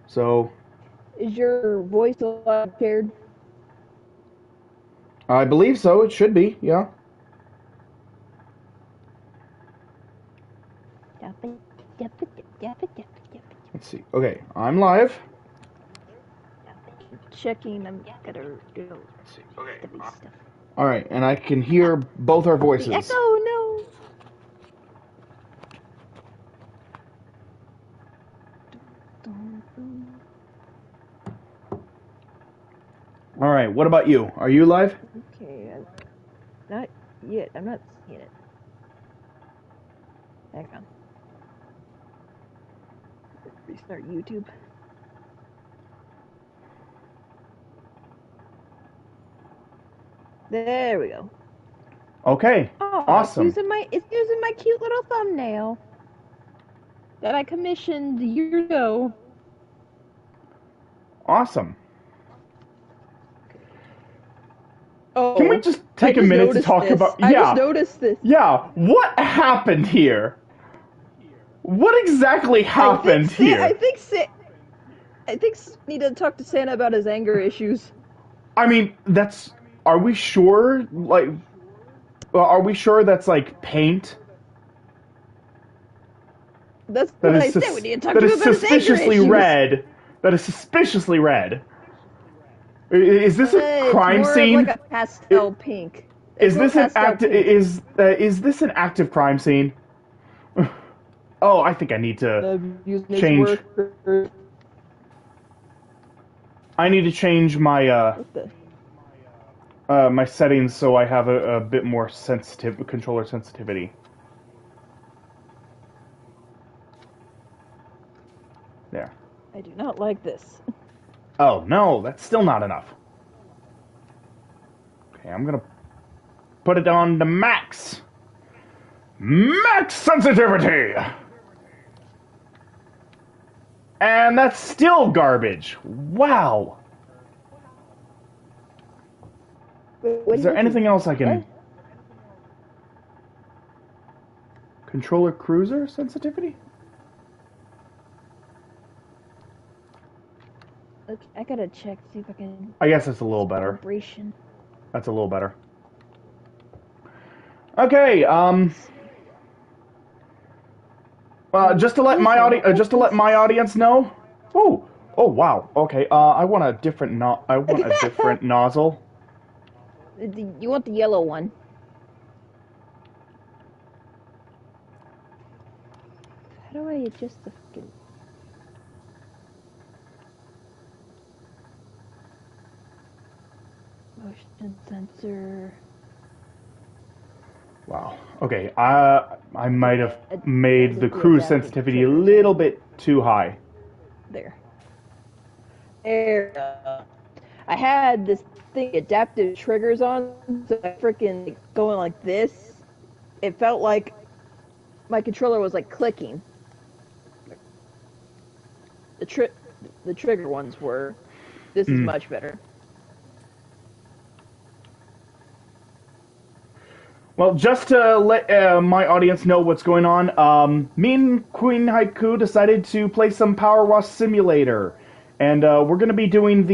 So Is your voice a lot impaired? I believe so. It should be. Yeah. Let's see. Okay, I'm live. Checking. I'm gonna do Let's see. Okay. stuff. All right, and I can hear both our The echo, voices. no. All right. What about you? Are you live? Okay, not yet. I'm not seeing it. Hang on. Restart YouTube. There we go. Okay. Oh, Awesome. it's using my cute little thumbnail that I commissioned years ago. Awesome. Can we Oh, just I take a just minute to noticed talk this. about? I just Yeah. noticed this. Yeah. What happened here? What exactly I think happened Sa- I here? think Sa- I think need to talk to Santa about his anger issues. I mean, that's. Are we sure? Like, are we sure that's like paint? That's That what is I said. We need to talk that to is him about his anger suspiciously issues. red. That is suspiciously red. Is this a It's crime more of like scene? a pastel pink. It's Is more this an pastel act? pink. Is this an active crime scene? Oh, I think I need to Using his change. worker. I need to change my What the? my settings so I have a bit more sensitive controller sensitivity. There. I do not like this. Oh no, that's still not enough. Okay, I'm gonna put it on to max. Max sensitivity! And that's still garbage. Wow. What Is do you there have to? anything else I What? can... Controller cruiser sensitivity? Okay, I gotta check see if I can. I guess that's a little better. Calibration. That's a little better. Okay, Let's see. just to let my audience know. Oh, oh wow. Okay, I want a different I want a different nozzle. You want the yellow one? How do I adjust the fucking motion sensor? Wow. Okay, I might have made the The cruise adaptive sensitivity a triggers little on bit too high. there. There. I had this thing adaptive triggers on, so I freaking going like this. It felt like my controller was like clicking. The tri- the trigger ones were. This is Mm. much better. Well, just to let my audience know what's going on, me and Queen Haiku decided to play some Power Wash Simulator, and we're gonna be doing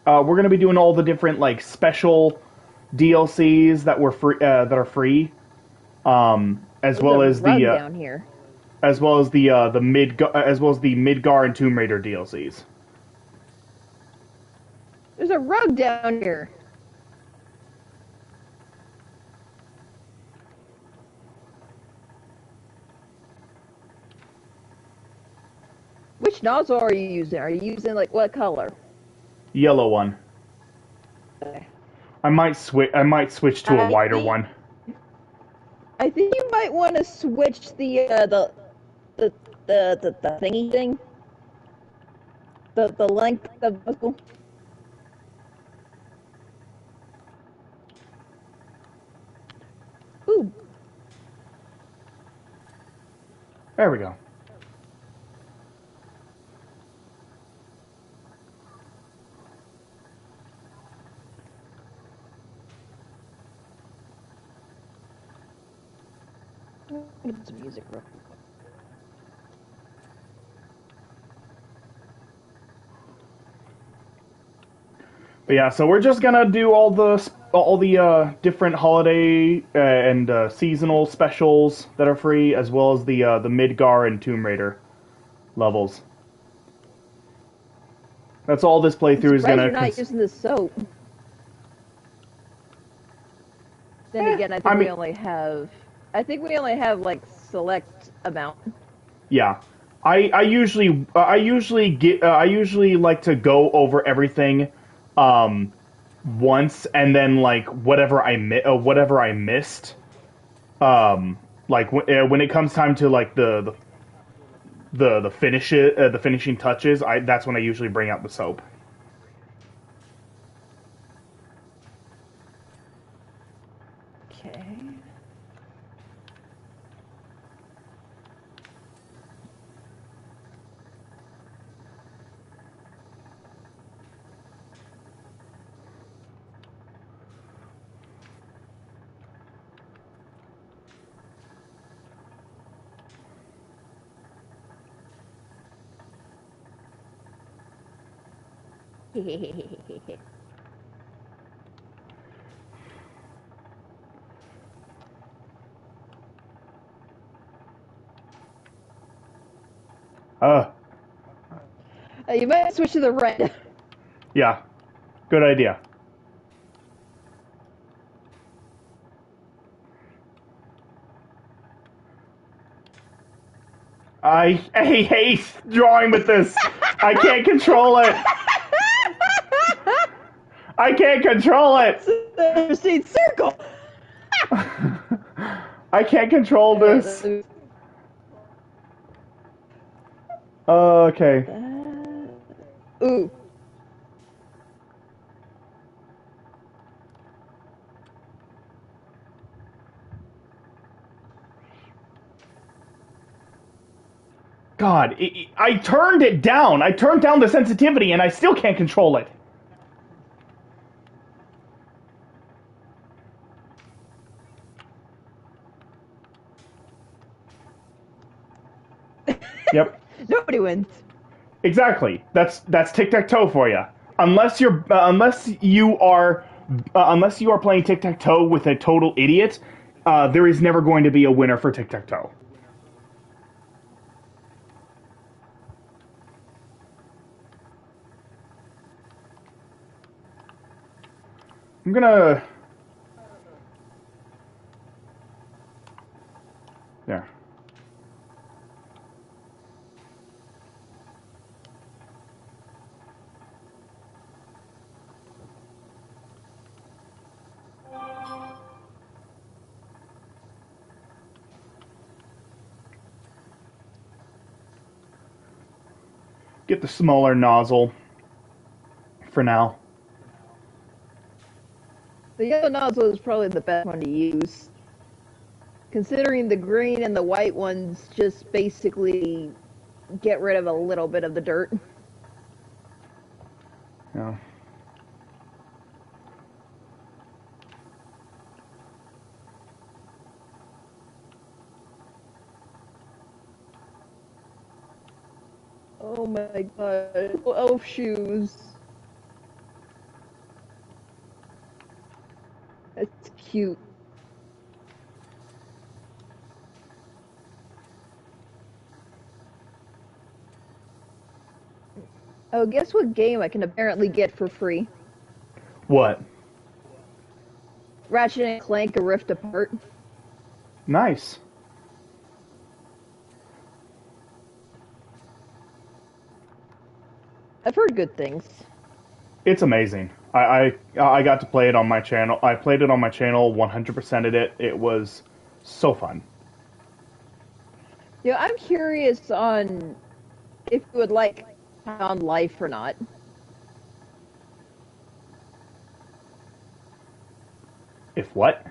we're gonna be doing all the different like special DLCs that were free that are free, as There's well a as rug down here. as well as the Midgar and Tomb Raider DLCs. There's a rug down here. Which nozzle are you using? Are you using like what color? Yellow one. I might switch to a I wider think one. I think you might want to switch the the thingy thing. The length of the nozzle. Ooh, There we go. get some music real. But yeah, so we're just gonna do all the different holiday and seasonal specials that are free, as well as the Midgar and Tomb Raider levels. That's all this I'm playthrough is surprised gonna. you're not using the soap. Then Eh, again, I mean, I think we only have like select amount. yeah. I usually like to go over everything um once, and then like whatever I missed, um like when it comes time to like the finishing touches, I that's when I usually bring out the soap. Okay. Uh You might switch to the red. yeah, good idea. I hate drawing with this. I can't control it. I can't control it. Proceed circle. I can't control this. Okay. Ooh. God, I turned it down. I turned down the sensitivity, and I still can't control it. Yep, Nobody wins. exactly. That's tic tac toe for you. Unless you are playing tic tac toe with a total idiot, there is never going to be a winner for tic tac toe. I'm gonna. There. Get the smaller nozzle for now. The yellow nozzle is probably the best one to use. Considering the green and the white ones just basically get rid of a little bit of the dirt. Yeah. Oh my god. Oh, elf shoes. That's cute. Oh, guess what game I can apparently get for free? What? Ratchet and Clank: A Rift Apart. Nice. I've heard good things. It's amazing. I got to play it on my channel. I played it on my channel, 100%ed it. It was so fun. Yeah, I'm curious on if you would like on life or not. If what?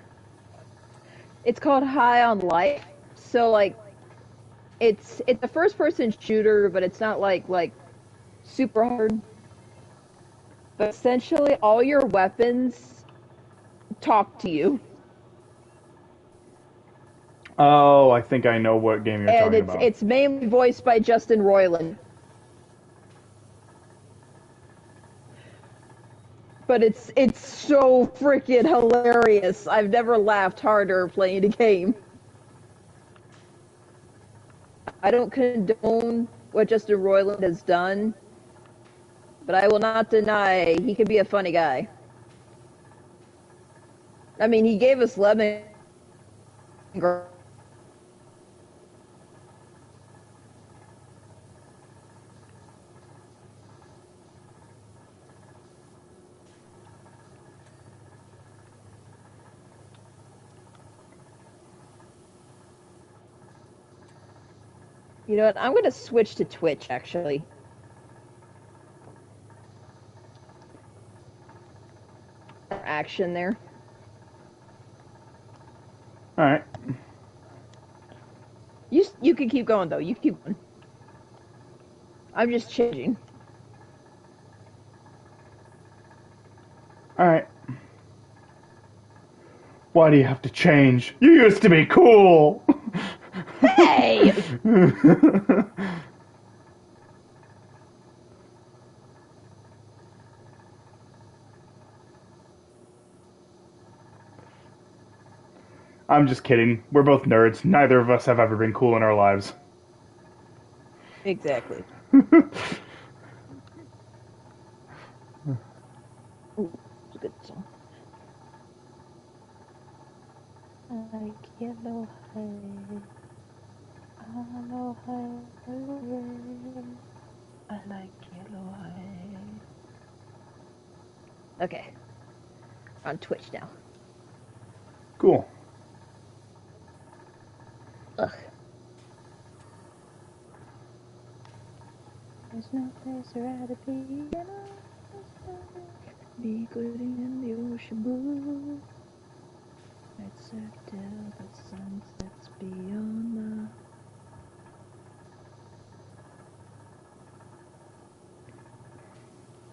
It's called High on Life. So like it's a first person shooter, but it's not like super hard. But essentially all your weapons talk to you. Oh, I think I know what game you're And talking about. it's mainly voiced by Justin Roiland. but it's so freaking hilarious. I've never laughed harder playing a game. I don't condone what Justin Roiland has done, but I will not deny he can be a funny guy. I mean, he gave us Lemon. You know what? I'm gonna switch to Twitch actually. Action there. All right. You can keep going though. You keep going. I'm just changing. All right. Why do you have to change? You used to be cool. Hey! I'm just kidding. We're both nerds. Neither of us have ever been cool in our lives. Exactly. Ooh, it's a good song. I like yellow hair. Yellow hair. I like yellow hair. Okay. On Twitch now. Cool. Ugh. There's no place I'd rather be. Be good in the ocean blue. I'd surf till the sun sets beyond the.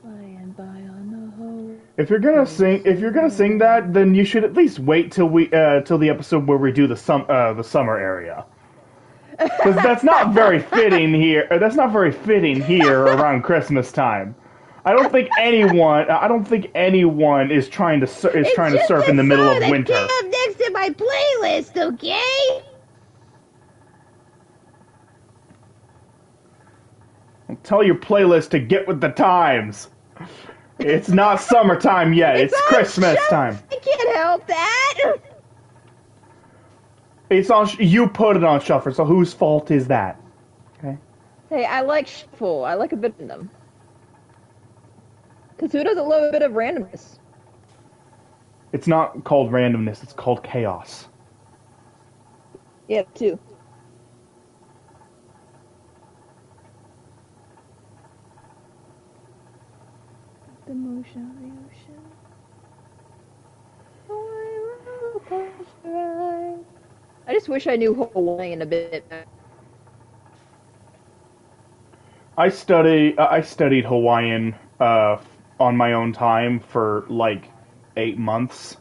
Flying by on the whole. If you're gonna sing that, then you should at least wait till the episode where we do the summer area. Because that's not very fitting here. That's not very fitting here around Christmas time. I don't think anyone is trying to surf in the middle of winter. It's just a song that came up next to my playlist, okay? Tell your playlist to get with the times. It's not summertime yet. It's Christmas time. I can't help that. It's on. You put it on shuffle. So whose fault is that? Okay. Hey, I like shuffle. I like a bit of them. Because who doesn't love a bit of randomness? It's not called randomness. It's called chaos. Yeah, too. The motion of the ocean. I just wish I knew Hawaiian a bit better. I studied Hawaiian on my own time for like 8 months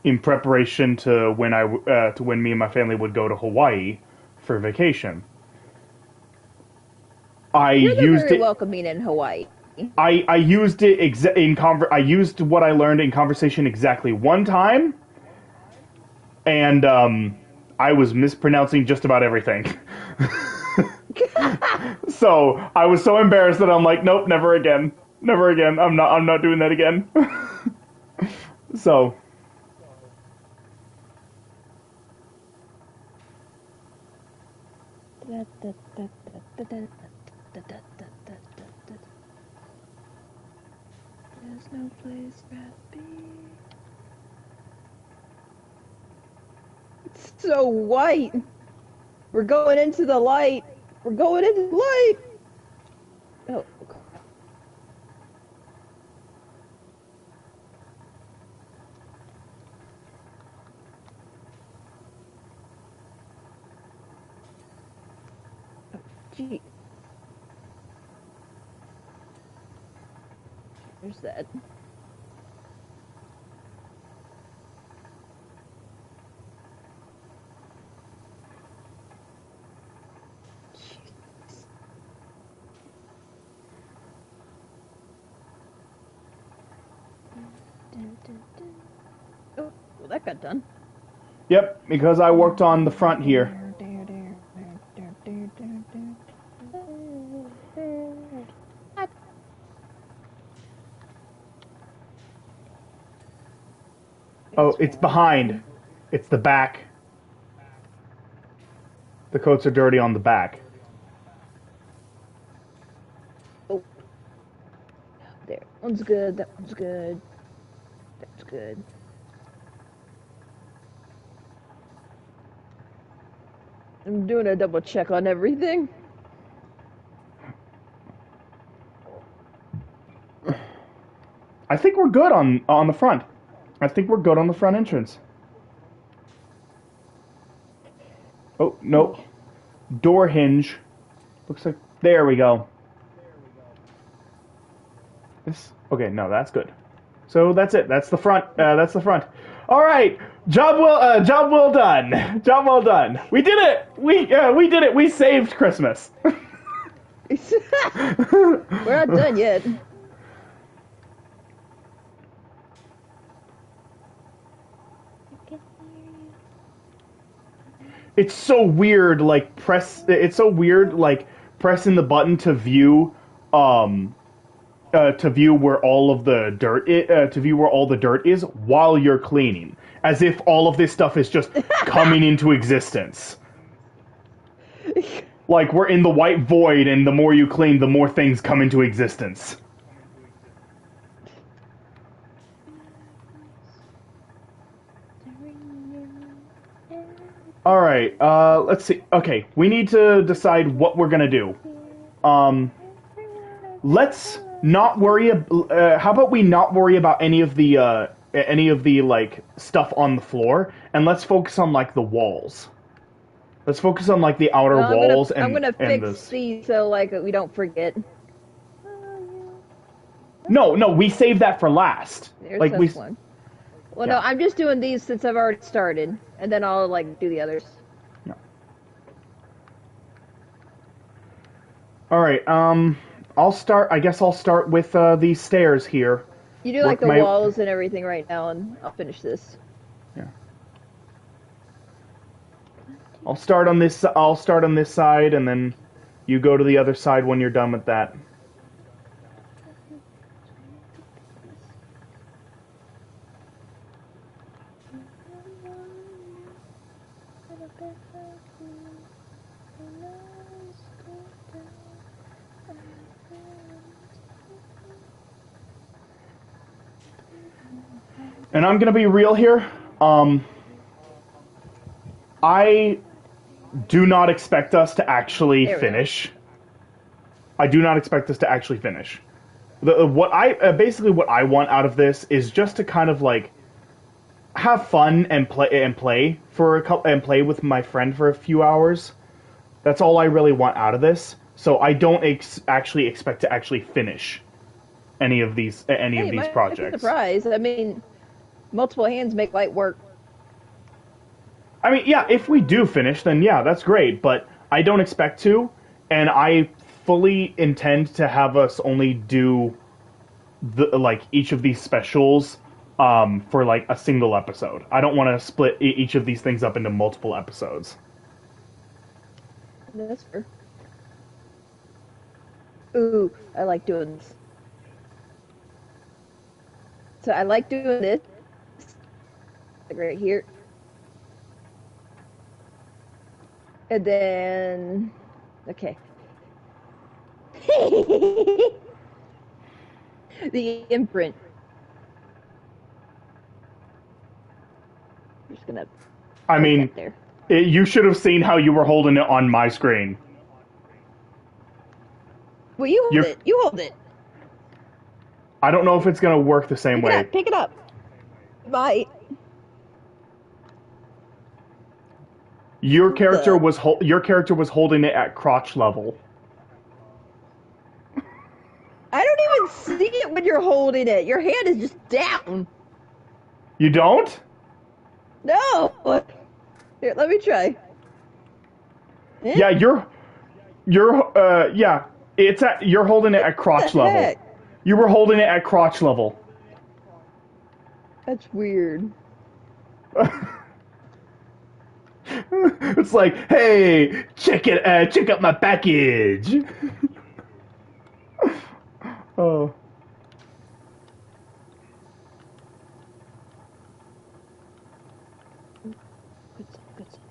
in preparation to when me and my family would go to Hawaii for vacation. You're very welcoming in Hawaii. I used it I used what I learned in conversation exactly one time, and I was mispronouncing just about everything. So I was so embarrassed that I'm like, nope, never again, never again. I'm not doing that again. So. There's no place I'd be. It's so white. We're going into the light. We're going into the light. Oh, crap. Oh, gee. There's that. Oh, well, that got done. Yep, because I worked on the front here. Oh, it's behind. It's the back. The coats are dirty on the back. Oh, there. One's good. That one's good. That's good. I'm doing a double check on everything. I think we're good on the front. I think we're good on the front entrance. Oh, no. Door hinge. Looks like... There we go. This... Okay, no, that's good. So that's it. That's the front. That's the front. All right. Job well done. Job well done. We did it. We did it. We saved Christmas. We're not done yet. It's so weird, like it's so weird, like pressing the button to view, to view where all of the dirt, to view where all the dirt is while you're cleaning, as if all of this stuff is just coming into existence. Like we're in the white void, and the more you clean, the more things come into existence. All right, let's see. Okay, we need to decide what we're gonna do. Let's not worry. How about we not worry about any of the like stuff on the floor, and let's focus on like the walls. Let's focus on like the outer walls I'm gonna and fix these so like we don't forget. No, we saved that for last. There's like this one. Well, yeah. no, I'm just doing these since I've already started, and then I'll like do the others. Yeah. All right. I'll start. I guess I'll start with these stairs here. You do like the walls and everything right now, and I'll finish this. Yeah. I'll start on this. I'll start on this side, and then you go to the other side when you're done with that. And I'm gonna be real here. I do not expect us to actually finish. I do not expect us to actually finish. Basically what I want out of this is just to kind of like have fun and play for a couple and play with my friend for a few hours. That's all I really want out of this. So I don't actually expect to actually finish any of these projects. Surprise! I mean, multiple hands make light work. I mean, yeah, if we do finish, then yeah, that's great. But I don't expect to, and I fully intend to have us only do each of these specials for like a single episode. I don't want to split each of these things up into multiple episodes. That's fair. Ooh, I like doing this. So I like doing this. Like right here. And then... Okay. The imprint. I'm just gonna... I mean, you should have seen how you were holding it on my screen. Well, you hold it. You hold it. I don't know if it's gonna work the same way. Pick it up. Bye. Your character was holding it at crotch level. I don't even see it when you're holding it. Your hand is just down. You don't? No. Here, let me try. Yeah, you're holding it at crotch level. You were holding it at crotch level. That's weird. It's like, hey, check out my package. Oh. Good song, good song.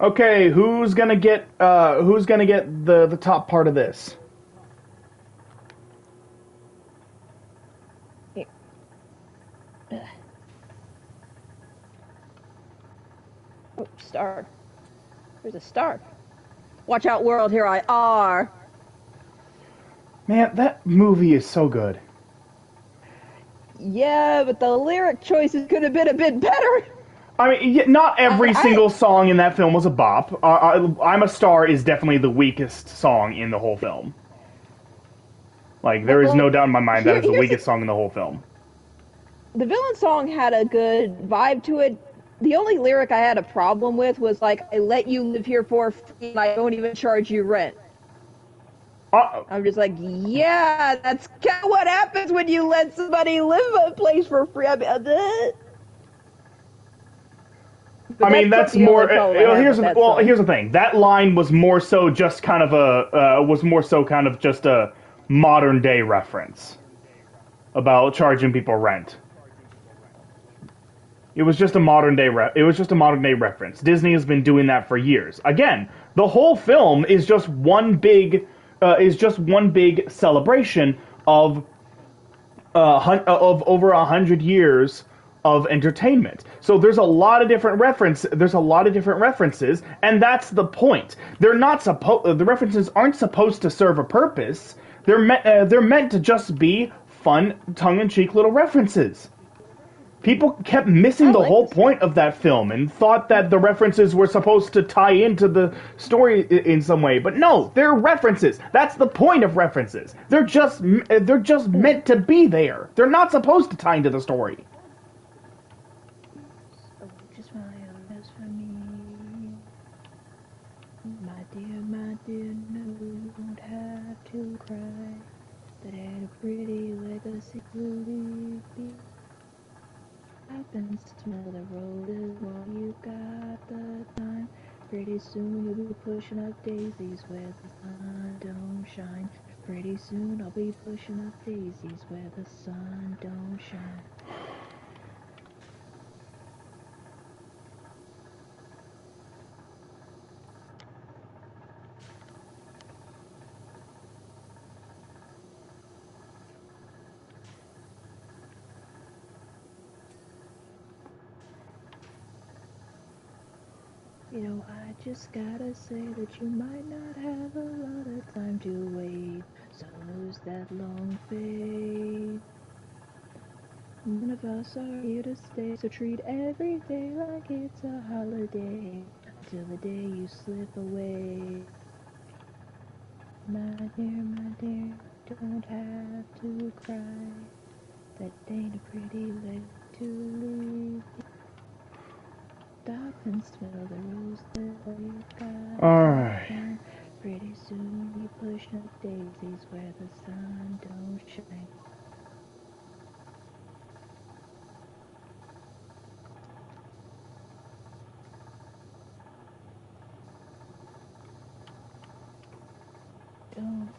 Okay, who's gonna get the top part of this? Here. Oh, star. There's a star. Watch out, world, here I are. Man, that movie is so good. Yeah, but the lyric choices could have been a bit better. I mean, not every I single song in that film was a bop. I'm a Star is definitely the weakest song in the whole film. Like, there is no well, doubt in my mind that is the here's weakest song in the whole film. the villain song had a good vibe to it. The only lyric I had a problem with was like, "I let you live here for free, and I don't even charge you rent." Uh, I'm just like, yeah, that's kind of what happens when you let somebody live a place for free. I mean, I but mean, that's that's the only more. problem I have with that song. Here's the thing. That line was more so just kind of was more so kind of just a modern day reference about charging people rent. It was just a it was just a modern day reference. Disney has been doing that for years. Again, the whole film is just one big celebration of of over 100 years of entertainment. So there's a lot of different references, and that's the point. The references aren't supposed to serve a purpose. They're meant to just be fun, tongue-in-cheek little references. People kept missing I the like whole this film. point of that film and thought that the references were supposed to tie into the story in some way. But no, they're references. That's the point of references. They're just Ooh. meant to be there. They're not supposed to tie into the story. Oh, just smile as for me. My dear, no, you won't have to cry. That ain't a pretty legacy to leave behind. Up and smell the roses while you got the time. Pretty soon you'll be pushing up daisies where the sun don't shine. Pretty soon I'll be pushing up daisies where the sun don't shine. You know, I just gotta say that you might not have a lot of time to wait. So lose that long fade. None of us are here to stay, so treat every day like it's a holiday until the day you slip away. My dear, don't have to cry. That ain't a pretty leg to leave. Stop and smell the roses while you got All the right. time. Pretty soon you push up daisies where the sun don't shine. Don't.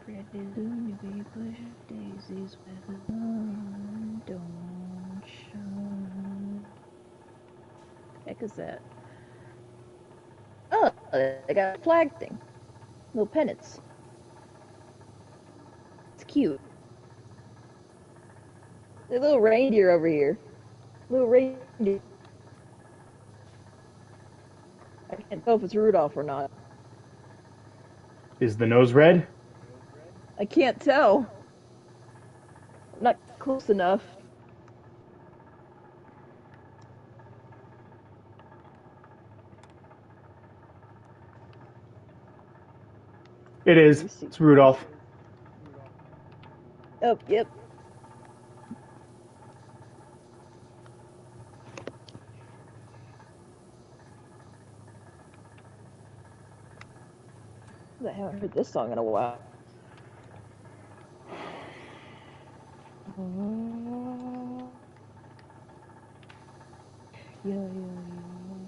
Pretty soon you'll be pushing daisies where the sun don't shine. Heck is that? Oh, they got a flag thing. Little pennants. It's cute. The little reindeer over here. Little reindeer. I can't tell if it's Rudolph or not. Is the nose red? I can't tell. I'm not close enough. It Let is. me see. It's Rudolph. Oh, yep. I haven't heard this song in a while. Yeah, yeah, yeah.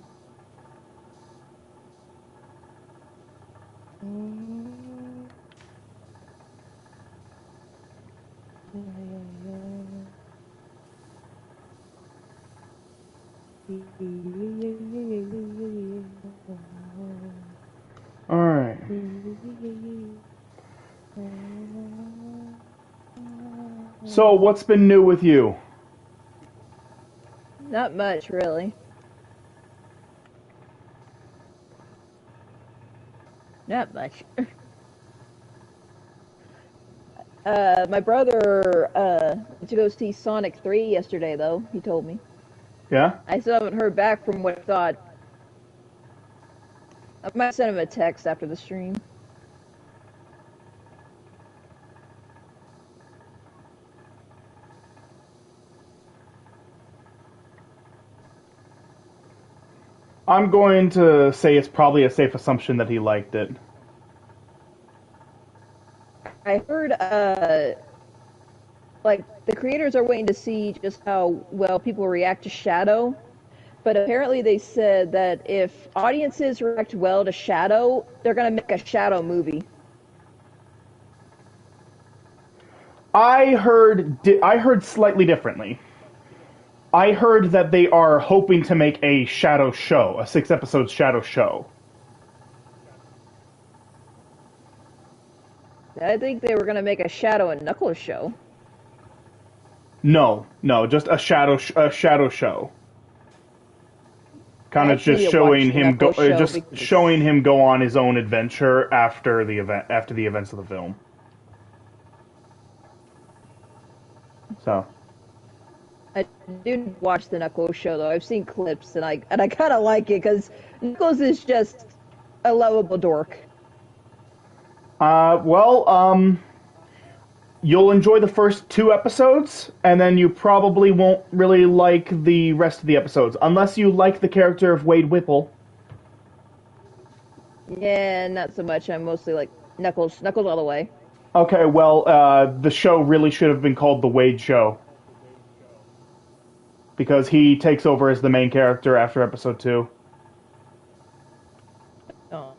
Yeah, yeah, All right. So, what's been new with you? Not much, really. Not much. My brother went to go see Sonic 3 yesterday, though, he told me. Yeah? I still haven't heard back from what he thought. I might send him a text after the stream. I'm going to say it's probably a safe assumption that he liked it. I heard, like, the creators are waiting to see just how well people react to Shadow. But apparently they said that if audiences react well to Shadow, they're gonna make a Shadow movie. I heard slightly differently. I heard that they are hoping to make a shadow show, a 6 episode shadow show. I think they were gonna make a Shadow and Knuckles show. No, no, just a shadow show. I Kind of actually just need to watch showing the him go, Knuckles show just showing because him go on his own adventure after the events of the film. So, I didn't watch the Knuckles show though. I've seen clips and I kind of like it because Knuckles is just a lovable dork. well, you'll enjoy the first 2 episodes, and then you probably won't really like the rest of the episodes, unless you like the character of Wade Whipple. Yeah, not so much. I'm mostly like Knuckles all the way. Okay, well, the show really should have been called The Wade Show, because he takes over as the main character after episode 2. Oh,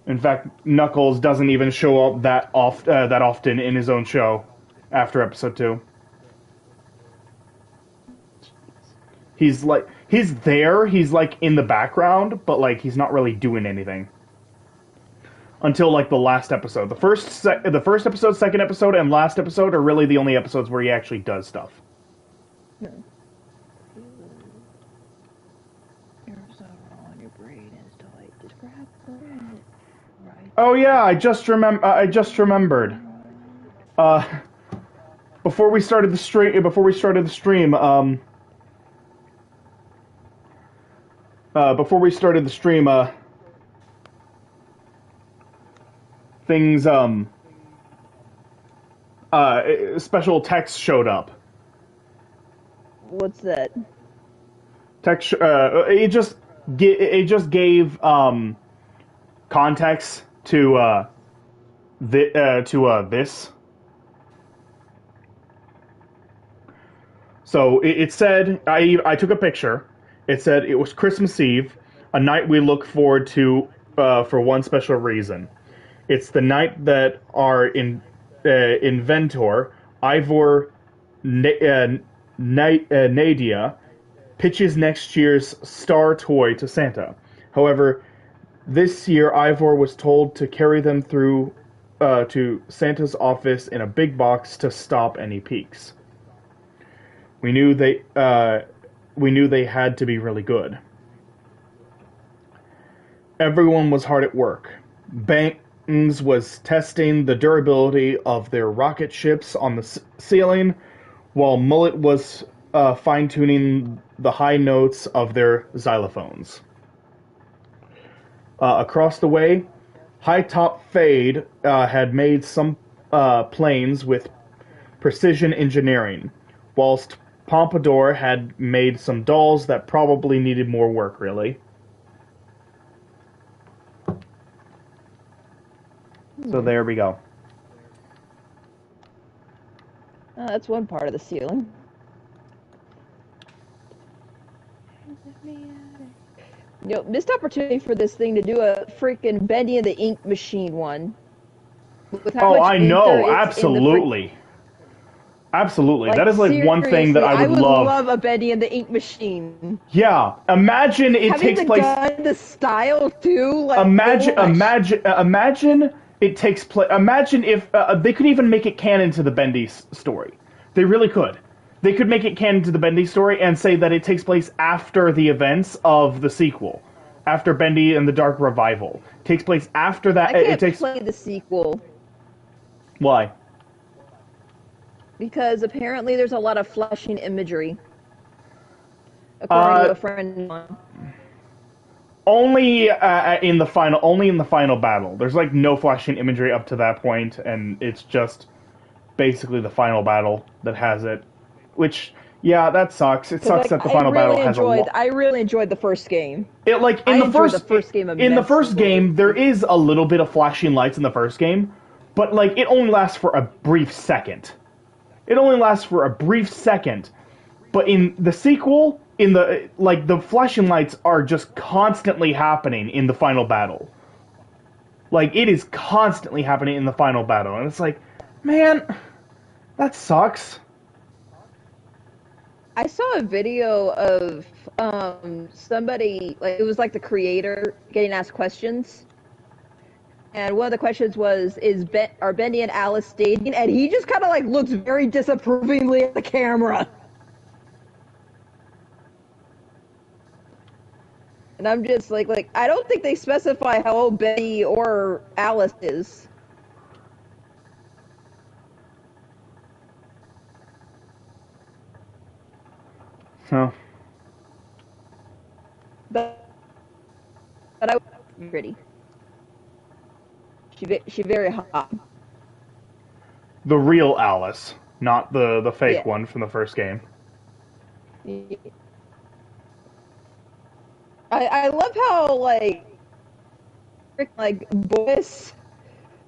In fact, Knuckles doesn't even show up that often in his own show after episode 2. He's there, he's like in the background, but like he's not really doing anything until like the last episode. The first episode, second episode, and last episode are really the only episodes where he actually does stuff. hmm. There's a on your brain is tight. Just grab it. Right. Oh yeah, I just remembered. Uh, before we started the stream, things special text showed up. What's that? It just gave context to this. So it said, I took a picture. It said it was Christmas Eve, a night we look forward to for one special reason. It's the night that our inventor, Ivor Nadia, pitches next year's star toy to Santa. However, this year Ivor was told to carry them through to Santa's office in a big box to stop any peaks. We knew they had to be really good. Everyone was hard at work. Ings was testing the durability of their rocket ships on the ceiling, while Mullet was fine-tuning the high notes of their xylophones. Across the way, High Top Fade had made some planes with precision engineering, whilst Pompadour had made some dolls that probably needed more work, really. So there we go. That's one part of the ceiling. Missed opportunity for this thing to do a freaking Bendy and the Ink Machine one. With how Oh, much I ink there know, is in the absolutely. like That is like one thing that seriously, I would love a Bendy and the Ink Machine. Yeah, imagine it Having takes the place. gun, the style too. Like, Imagine, oh imagine it takes place. Imagine if they could even make it canon to the Bendy story. They really could. They could make it canon to the Bendy story and say that it takes place after the events of the sequel, after Bendy and the Dark Revival. It takes place after that. I can't It takes. play the sequel Why? because apparently there's a lot of flashing imagery, according to a friend of mine. Only only in the final battle. There's like no flashing imagery up to that point, and it's just basically the final battle that has it. Which, yeah, that sucks. It sucks that the final battle has a lot. I really enjoyed the first game. It like I enjoyed the first game in the first game there is a little bit of flashing lights in the first game, but like it only lasts for a brief second. It only lasts for a brief second. But in the sequel, in the like the flashing lights are just constantly happening in the final battle. Like it is constantly happening in the final battle, and it's like, man, that sucks. I saw a video of somebody, like, it was like the creator getting asked questions, and one of the questions was, are Bendy and Alice dating? And he just kind of like looks very disapprovingly at the camera. And I'm just like I don't think they specify how old Bendy or Alice is. Huh. But I pretty. She very hot. The real Alice, not the fake Yeah. one from the first game. I love how like Boris,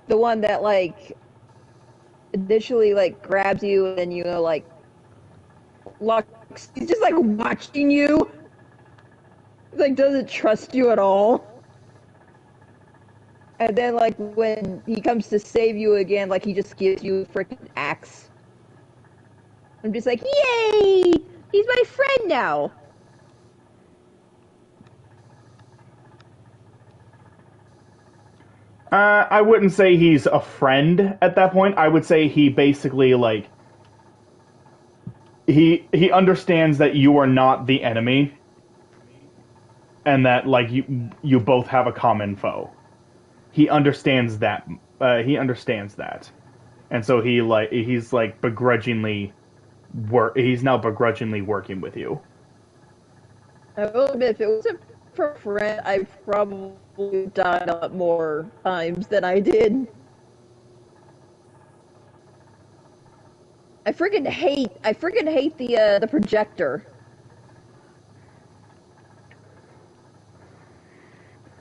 the one that like initially like grabs you and then like locks. He's just like watching you. Like doesn't trust you at all. And then like when he comes to save you again, like he just gives you a freaking axe. I'm just like, yay! He's my friend now. I wouldn't say he's a friend at that point. I would say he basically like he understands that you are not the enemy, and that like you both have a common foe. He understands that. He understands that, and so he's like begrudgingly He's now begrudgingly working with you. I will admit, if it wasn't for a friend, I probably died a lot more times than I did. I freaking hate the projector.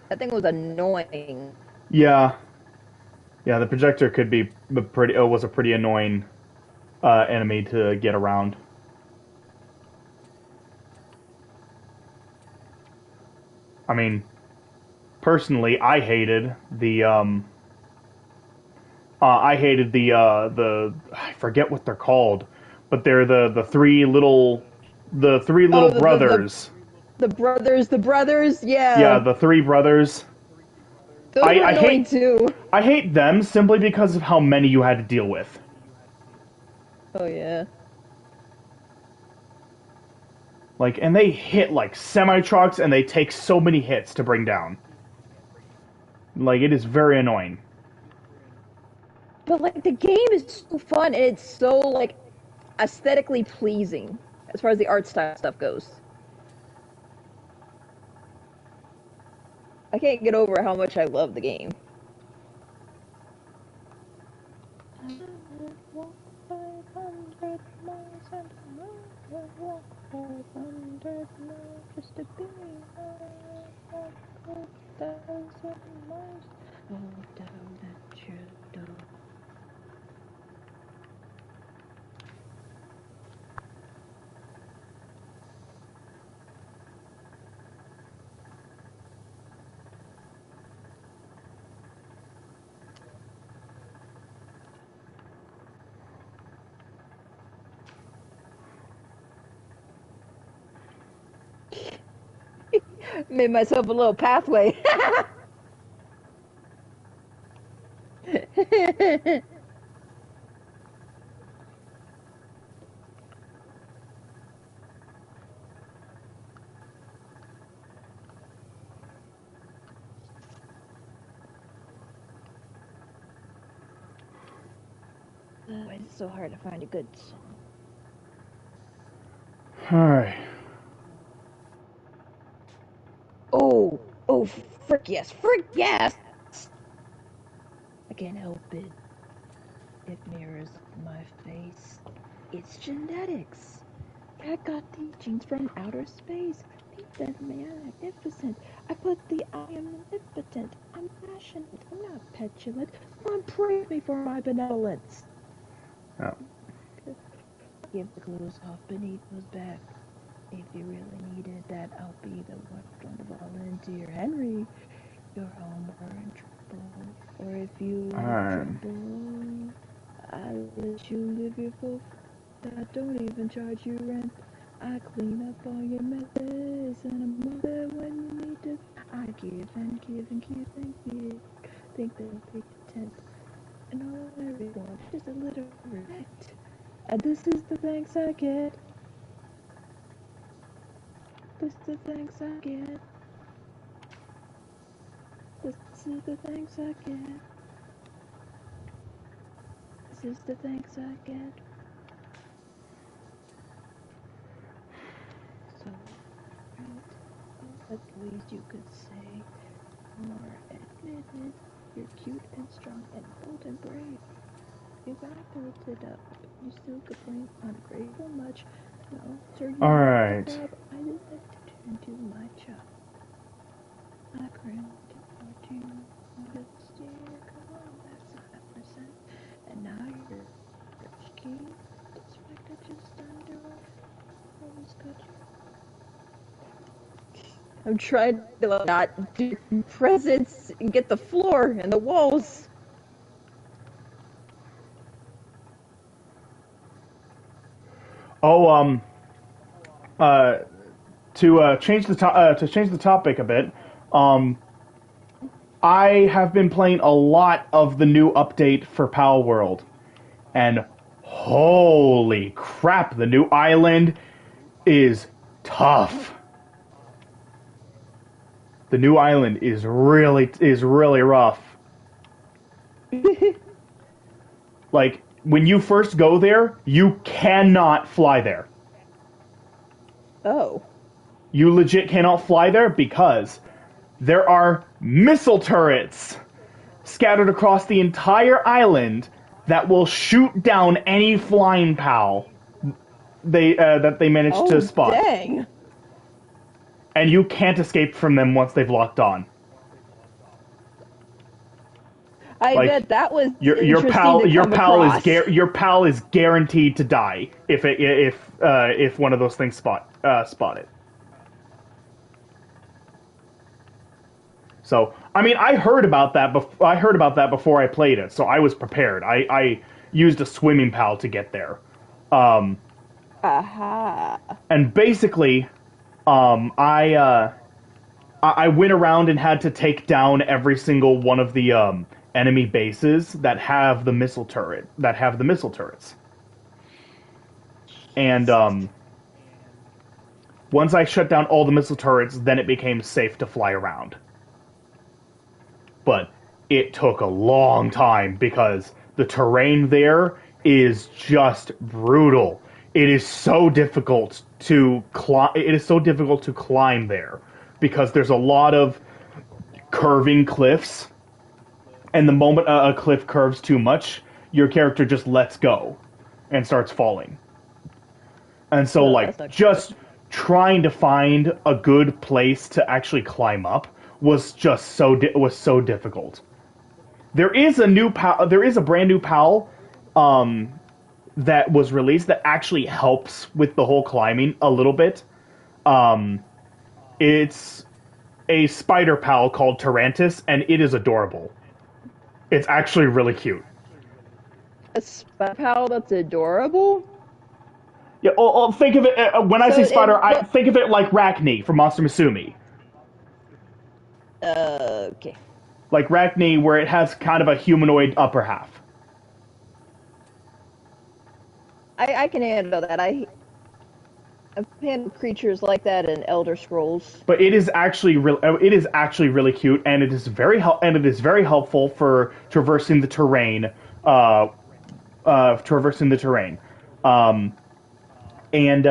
That thing was annoying. Yeah, the projector could be was a pretty annoying enemy to get around. I mean, personally, I hated the I forget what they're called, but they're the three little brothers. The brothers, yeah. Yeah, the three brothers. Those were annoying too. I hate them simply because of how many you had to deal with. Oh yeah. Like, and they hit like semi-trucks, and they take so many hits to bring down. Like, it is very annoying. But like the game is so fun and it's so like aesthetically pleasing as far as the art style stuff goes. I can't get over how much I love the game. Just to be made myself a little pathway. Why is it so hard to find a good song? Alright. Oh, frick yes, frick yes! I can't help it. It mirrors my face. It's genetics. I got these genes from outer space. Think that magnificent. I put the I am omnipotent. I'm passionate. I'm not petulant. Come praise me for my benevolence. Oh. Give the clothes off beneath those back. If you really needed that, I'll be the one to volunteer. Henry, you're home or in trouble. Or if you like trouble, I'll let you live your full. I don't even charge you rent. I clean up all your messes and I'm there when you need to. I give and give and give and give. Think they'll be content. And all I really want is a little respect. And this is the thanks I get. This is the thanks I get. This is the thanks I get. This is the thanks I get. So, right, at least you could say, or admit it, you're cute and strong and bold and brave. You got built it up, you still complain, ungrateful much. No, sir, you Alright. job. I just like to turn to my job. I grinned to you. Come on, that's 100%. And now you're rich key. Despite I just under always got you. I'm trying to like, not do presents and get the floor and the walls. Oh, to change the topic a bit, I have been playing a lot of the new update for Pal World, and holy crap, the new island is tough. The new island is really rough. Like when you first go there, you cannot fly there. Oh. You legit cannot fly there because there are missile turrets scattered across the entire island that will shoot down any flying PAL that they manage to spot. Dang. And you can't escape from them once they've locked on. I Like, bet that was your pal is guaranteed to die if one of those things spot it. So, I mean, I heard about that before I played it, so I was prepared. I used a swimming pal to get there. Aha. And basically, I went around and had to take down every single one of the enemy bases that have the missile turrets. And once I shut down all the missile turrets, then it became safe to fly around. But it took a long time because The terrain there is just brutal. It is so difficult to climb. It is so difficult to climb there because there's a lot of curving cliffs, and the moment a cliff curves too much, your character just lets go and starts falling. And so, Oh, like, that's not good. just trying to find a good place to actually climb up was just was so difficult. There is a there is a brand new PAL um, that was released that actually helps with the whole climbing a little bit. Um, it's a spider PAL called Tarantus, and it is adorable. It's actually really cute. A spy pal that's adorable. Yeah, think of it when I So say it spider. I what? think of it like Rachni from Monster Musume, Okay. like Rachni, where it has kind of a humanoid upper half. I can handle that. I've handled creatures like that in Elder Scrolls. But it is actually it is actually really cute, and it is very helpful for traversing the terrain. Traversing the terrain, um, and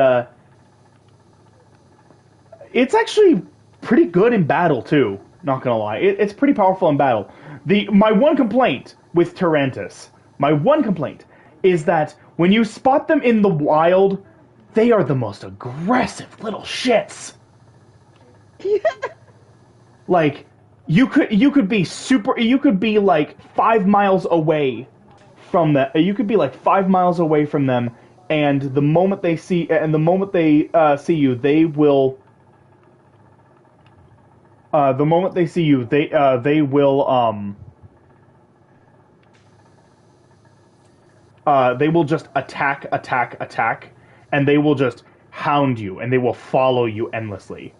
it's actually pretty good in battle too. Not gonna lie, it's pretty powerful in battle. The my one complaint with Tarantus, my one complaint is that when you spot them in the wild, they are the most aggressive little shits. Like you could be super you could be like 5 miles away from that you could be like 5 miles away from them, and the moment they see you, they will the moment they see you, they will they will just attack, and they will just hound you, and they will follow you endlessly.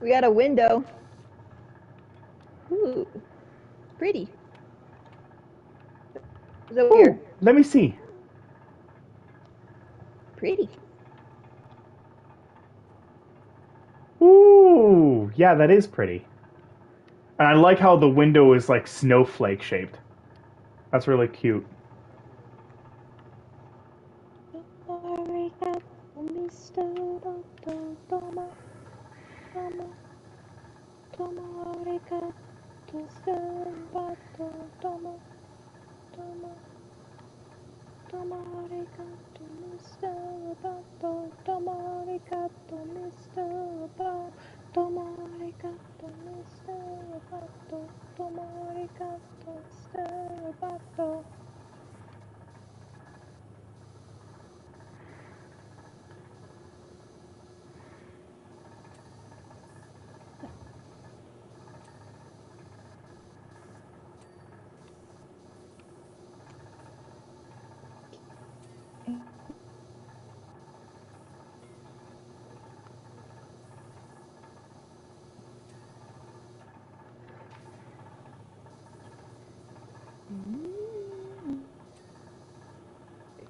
We got a window. Ooh, pretty. Is that Ooh, weird? let me see. Pretty. Ooh, yeah, that is pretty. And I like how the window is like snowflake shaped. That's really cute.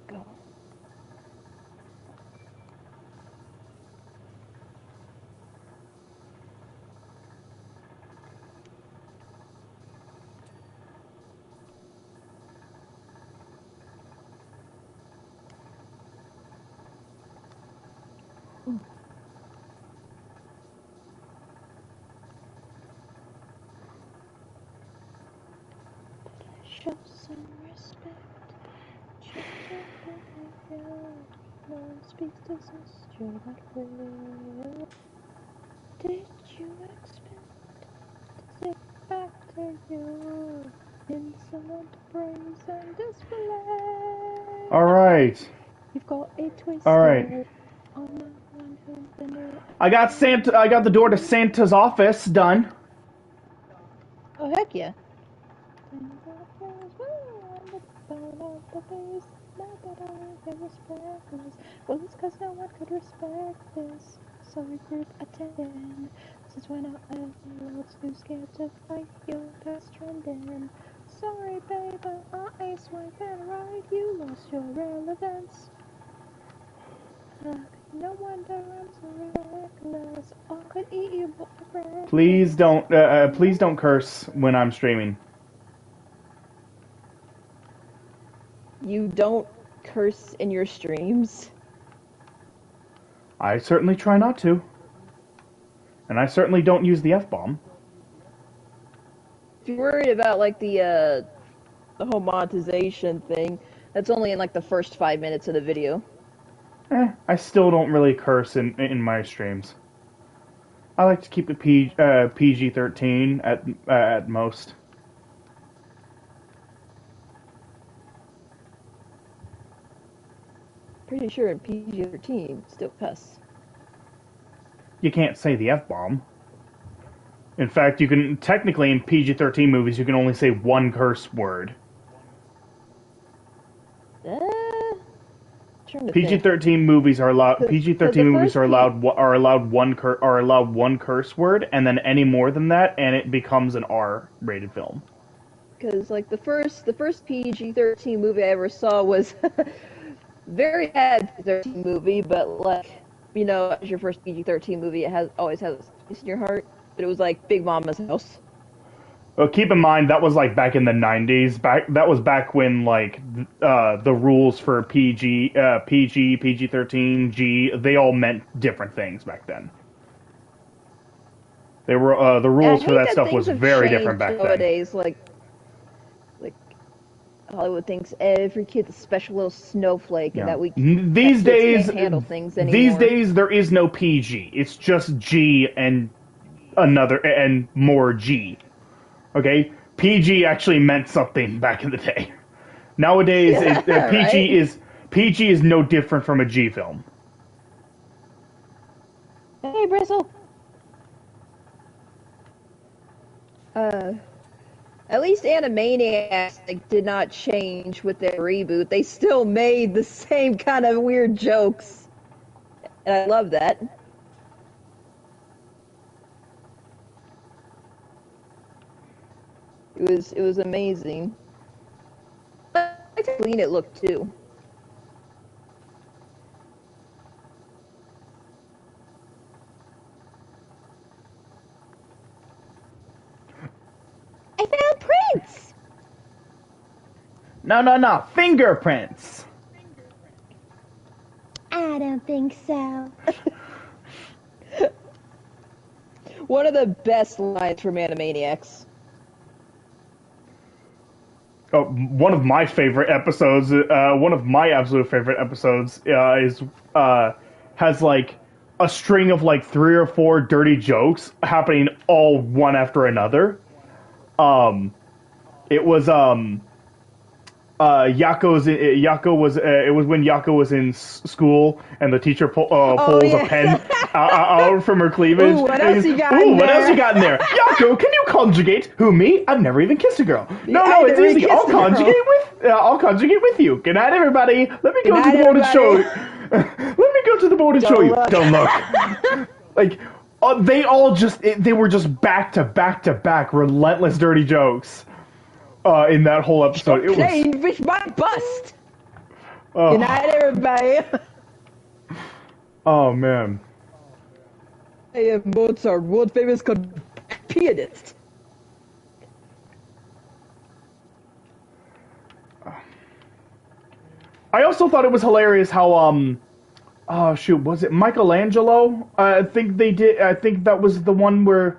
Go. Show some respect. Gentle behavior. No one speaks to sister that way. Did you expect to sit back to you? Insolent praise and display. All right, You've got a all right. twisted on the one who's the new. I got Santa. I got the door to Santa's office done. Oh heck yeah. Well, it's cause no one could respect this. Sorry, group attendant. Since when are adults too scared to fight your past trending? Sorry, baby, I ain't swiping right. You lost your relevance. No wonder I'm so reckless. I could eat you, boyfriend. Please don't curse when I'm streaming. You don't curse in your streams. I certainly try not to. And I certainly don't use the F-bomb. If you're worried about like the whole monetization thing, that's only in like the first 5 minutes of the video. I still don't really curse in my streams. I like to keep it PG-13 at most. Pretty sure in PG-13 still cuss. You can't say the F-bomb. In fact, you can technically in PG-13 movies you can only say one curse word. PG-13 movies are allowed. PG-13 movies are allowed one curse word, and then any more than that, and it becomes an R-rated film. Because like the first PG-13 movie I ever saw was very bad PG-13 movie, but like as your first PG-13 movie, it always has a place in your heart. But it was like Big Mama's House. Well, keep in mind that was like back in the 90s. That was back when like the rules for PG-13, G, they all meant different things back then. They were the rules for that stuff was very different back nowadays. Like Hollywood thinks every kid's a special little snowflake, and that these days can't handle things anymore. These days there is no PG. It's just G and more G. Okay, PG actually meant something back in the day. Nowadays, PG is no different from a G film. Hey, Bristle. At least Animaniacs did not change with their reboot. They still made the same kind of weird jokes, and I love that. It was amazing. I like how clean it looked too. I found prints! No, fingerprints! I don't think so. One of the best lines from Animaniacs. Oh, one of my favorite episodes, one of my absolute favorite episodes, has like a string of like 3 or 4 dirty jokes happening all one after another. It was it was when Yako was in school and the teacher pulls a pen out from her cleavage. Ooh, what else you got in there? Yako, can you conjugate? Who, me? I've never even kissed a girl. No, it's easy. I'll conjugate with you. Good night, everybody. Let me go to the board and show you. Let me go to the board and show you. Don't look. Like, they were just back to back to back relentless dirty jokes. In that whole episode, it was with my bust. Oh. Good night, everybody. Oh man. I am Mozart, world famous pianist. I also thought it was hilarious how oh shoot, was it Michelangelo? I think that was the one where.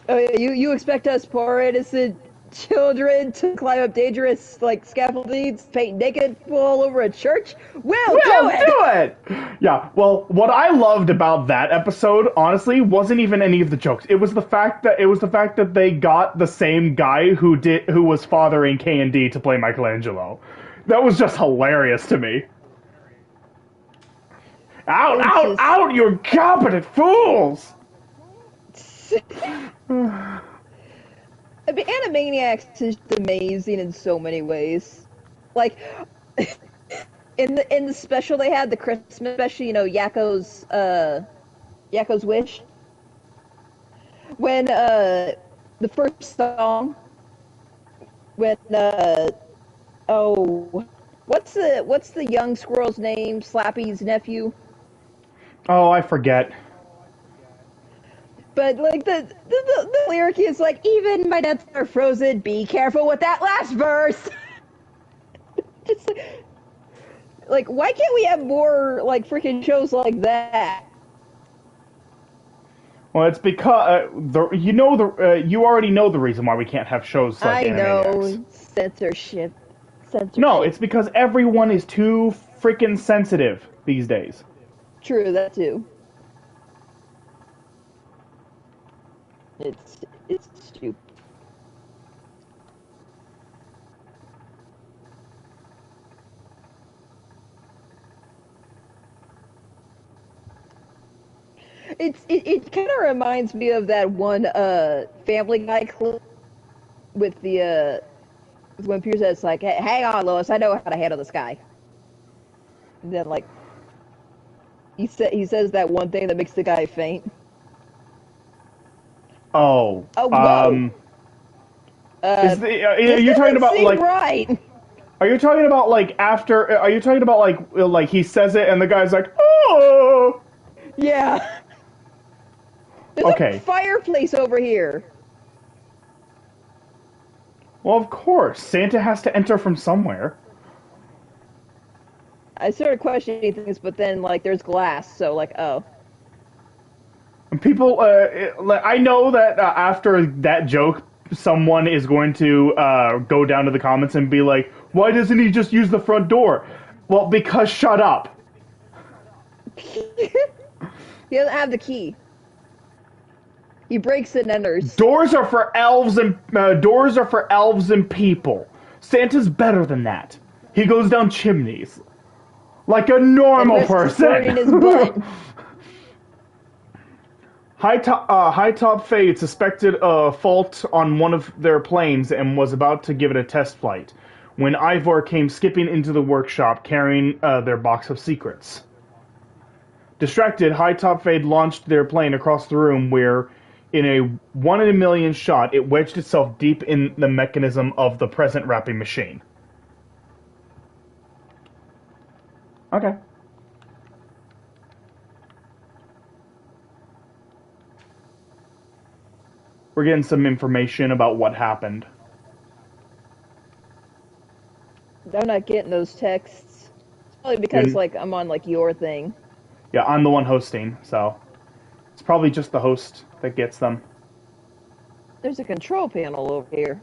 Oh yeah, you expect us poor innocent children to climb up dangerous scaffoldings, paint naked, fall over a church? We'll do it! Yeah, well, what I loved about that episode, honestly, wasn't even any of the jokes. It was the fact that they got the same guy who was fathering K&D to play Michelangelo. That was just hilarious to me. Out, you incompetent fools! I mean, Animaniacs is amazing in so many ways. Like, in the special they had, the Christmas special, Yakko's Wish. When the first song when oh, what's the young squirrel's name? Slappy's nephew. Oh, I forget. But like the lyric is like, even my nuts are frozen. Be careful with that last verse. Just like, why can't we have more like freaking shows like that? Well, it's because you already know the reason why we can't have shows like I Animaniacs. know censorship, No, censorship. it's because everyone is too freaking sensitive these days. True, that too. It's stupid. It kind of reminds me of that one Family Guy clip with the with when Pierce says like, hey, "Hang on, Lois, I know how to handle this guy." And then like he says that one thing that makes the guy faint. Oh, Oh, whoa! are This you talking doesn't about seem like? right. Are you talking about like after? Are you talking about like he says it and the guy's like, oh, Yeah, there's a okay. fireplace over here. Well, of course, Santa has to enter from somewhere. I started questioning things, but then like there's glass, so like oh. And people, I know that after that joke, someone is going to go down to the comments and be like, "Why doesn't he just use the front door?" Well, because shut up. He doesn't have the key. He breaks and enters. Doors are for elves and people. Santa's better than that. He goes down chimneys like a And normal risks burning his butt. person. High Top Fade suspected a fault on one of their planes and was about to give it a test flight when Ivor came skipping into the workshop carrying their box of secrets. Distracted, High Top Fade launched their plane across the room where, in a 1 in a million shot, it wedged itself deep in the mechanism of the present wrapping machine. Okay. We're getting some information about what happened. I'm not getting those texts. It's probably because You're, like I'm on like your thing. yeah, I'm the one hosting, so it's probably just the host that gets them. There's a control panel over here.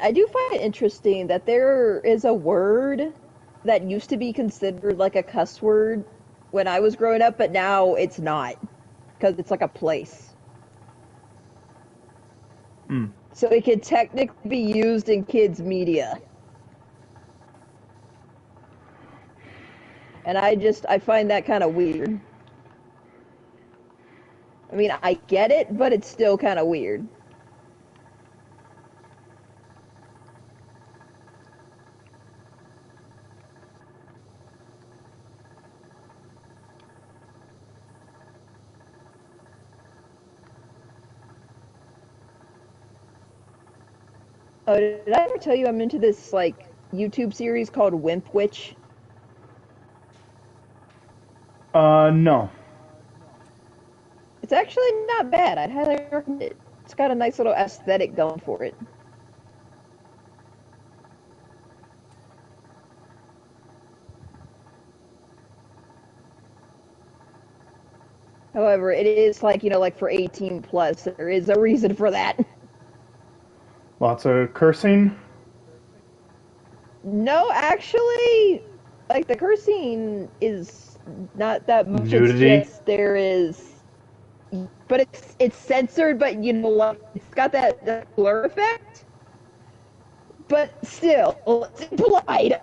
I do find it interesting that there is a word that used to be considered like a cuss word when I was growing up, but now it's not because it's like a place. Mm. So it could technically be used in kids' media. And I find that kind of weird. I mean, I get it, but it's still kind of weird. Oh, did I ever tell you I'm into this like YouTube series called Wimp Witch? No. It's actually not bad. I'd highly recommend it. It's got a nice little aesthetic going for it. However, it is like, like for 18 plus. There is a reason for that. Lots of cursing. No, actually, like the cursing is not that much. It's Nudity. just there is, but it's censored. But like it's got that blur effect. But still, it's implied.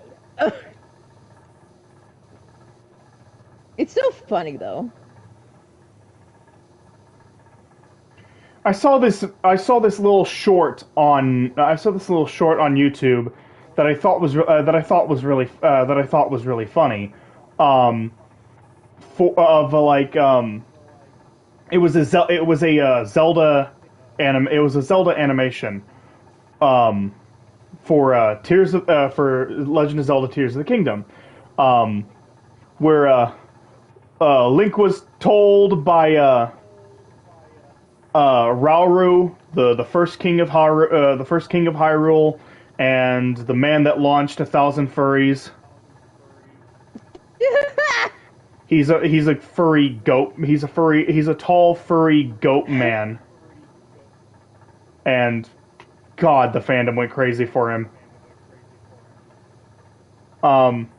It's still funny though. I saw this little short on YouTube that I thought was really funny. Um, for of like it was a Zelda animation um for Legend of Zelda Tears of the Kingdom, um where Link was told by Rauru, the first king of Hyrule, and the man that launched 1,000 furries. He's a furry goat. He's a tall furry goat man, and God, the fandom went crazy for him. Um,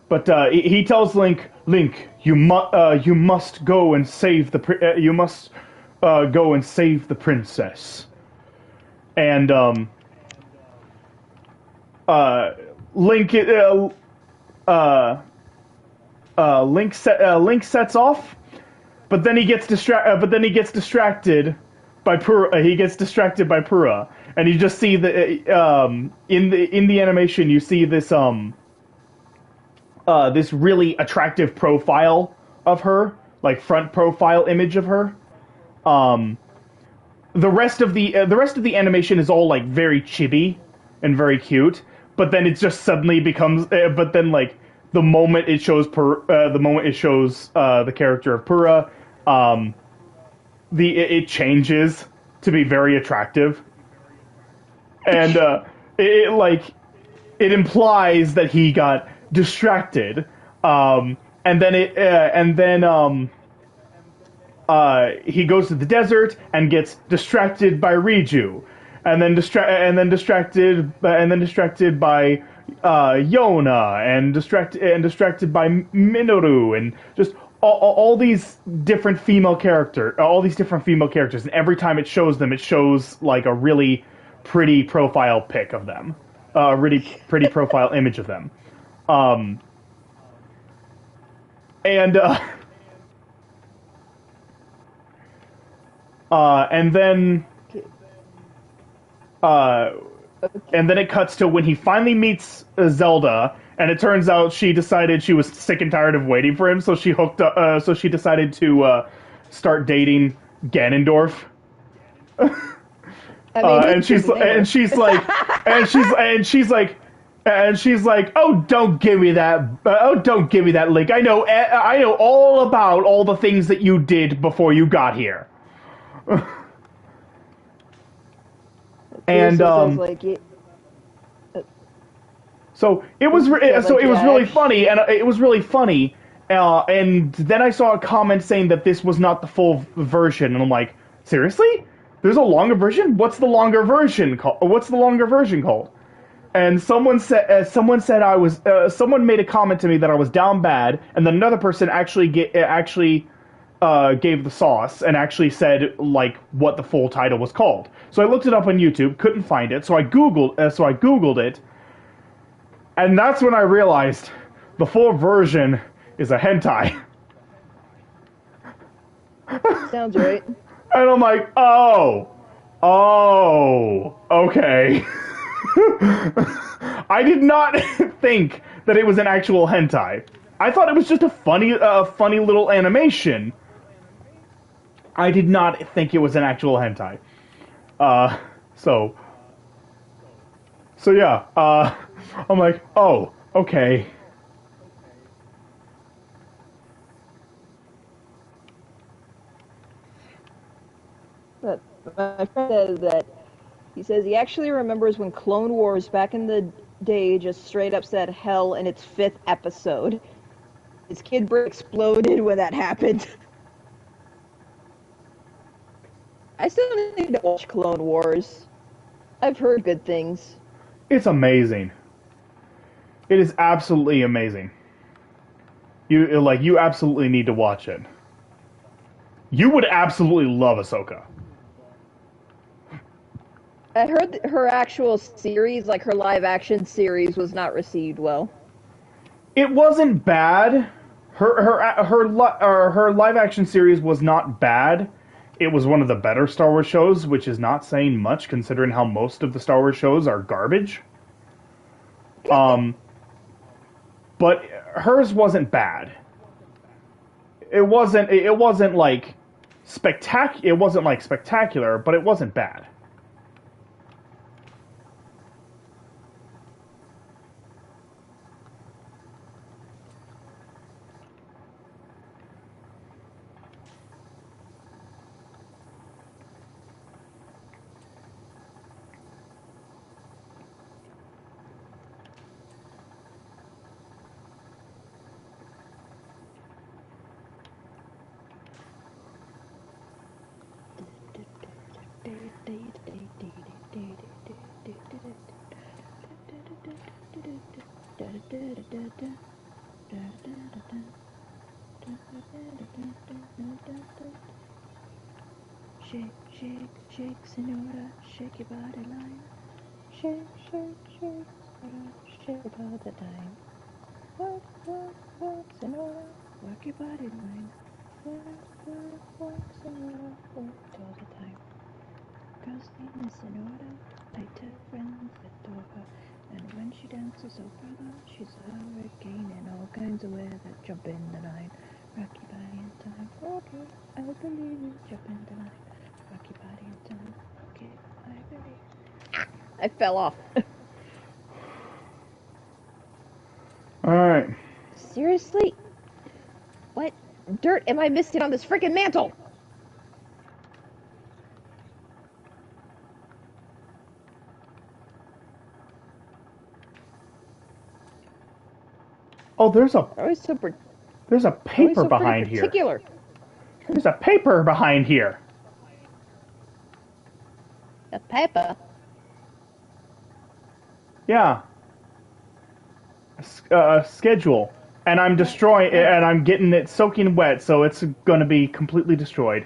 but he tells Link, you must go and save you must go and save the princess. And uh, Link uh, Link sets off, but then he gets distracted by Pura. He gets distracted by Pura, and you just see the in the animation you see this really attractive profile of her, like front profile image of her. Um, the rest of the animation is all like very chibi and very cute, but then it just suddenly becomes. But then like the moment it shows the character of Pura, it changes to be very attractive, and it it implies that he got distracted, he goes to the desert and gets distracted by Riju, and then distracted by Yona, and distracted by Minoru, and just all these different all these different female characters, and every time it shows them, it shows like a really pretty profile pic of them, a really pretty profile image of them, um, and and then uh, and then it cuts to when he finally meets Zelda, and it turns out she decided she was sick and tired of waiting for him, so she hooked up. So she decided to start dating Ganondorf. I mean, and she's like, oh, don't give me that. Oh, don't give me that, Link. I know all about all the things that you did before you got here. And so it was really funny, and it was really funny. And then I saw a comment saying that this was not the full version, and I'm like, seriously? There's a longer version? What's the longer version called? What's the longer version called? And someone said I was someone made a comment to me that I was down bad, and then another person actually gave the sauce and actually said like what the full title was called. So I looked it up on YouTube, couldn't find it, so I googled it, and that's when I realized the full version is a hentai. sounds right. And I'm like, oh, okay. I did not think that it was an actual hentai. I thought it was just a funny little animation. I did not think it was an actual hentai. So yeah. I'm like, oh, okay. But my friend says that he says he actually remembers when Clone Wars back in the day just straight up said hell in its 5th episode. His kid brain exploded when that happened. I still need to watch Clone Wars. I've heard good things. It's amazing. It is absolutely amazing. You absolutely need to watch it. You would absolutely love Ahsoka. I heard her actual series, like her live action series, was not received well. It wasn't bad, her live action series was not bad. It was one of the better Star Wars shows, which is not saying much considering how most of the Star Wars shows are garbage. Um, but hers wasn't bad. It wasn't. It wasn't like spectacular. It wasn't like spectacular, but it wasn't bad. Shake, shake, shake, senora, shake your body line. Shake, shake, shake, senora, shake it all the time. Work, work, work, senora, work your body line. Work, work, work, senora, work it all the time. Girl's name is Senora, I tell friends adore her, and when she dances opera, she's a hurricane in all kinds of weather. Jump in the line, rock your body in time. Okay, I believe you. Jump in the line, rock your body in time. Okay, I believe. I fell off. All right. Seriously? What dirt am I missing on this freaking mantle? Oh, there's Always so a paper so behind here. particular. There's a paper behind here. A paper. Yeah. A schedule, and I'm destroying it, and I'm getting it soaking wet, so it's going to be completely destroyed.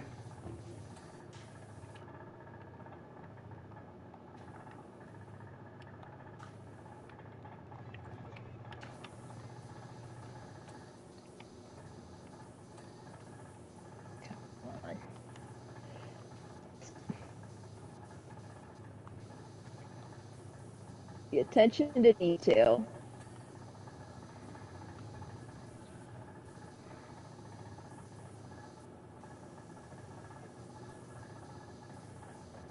The attention to detail.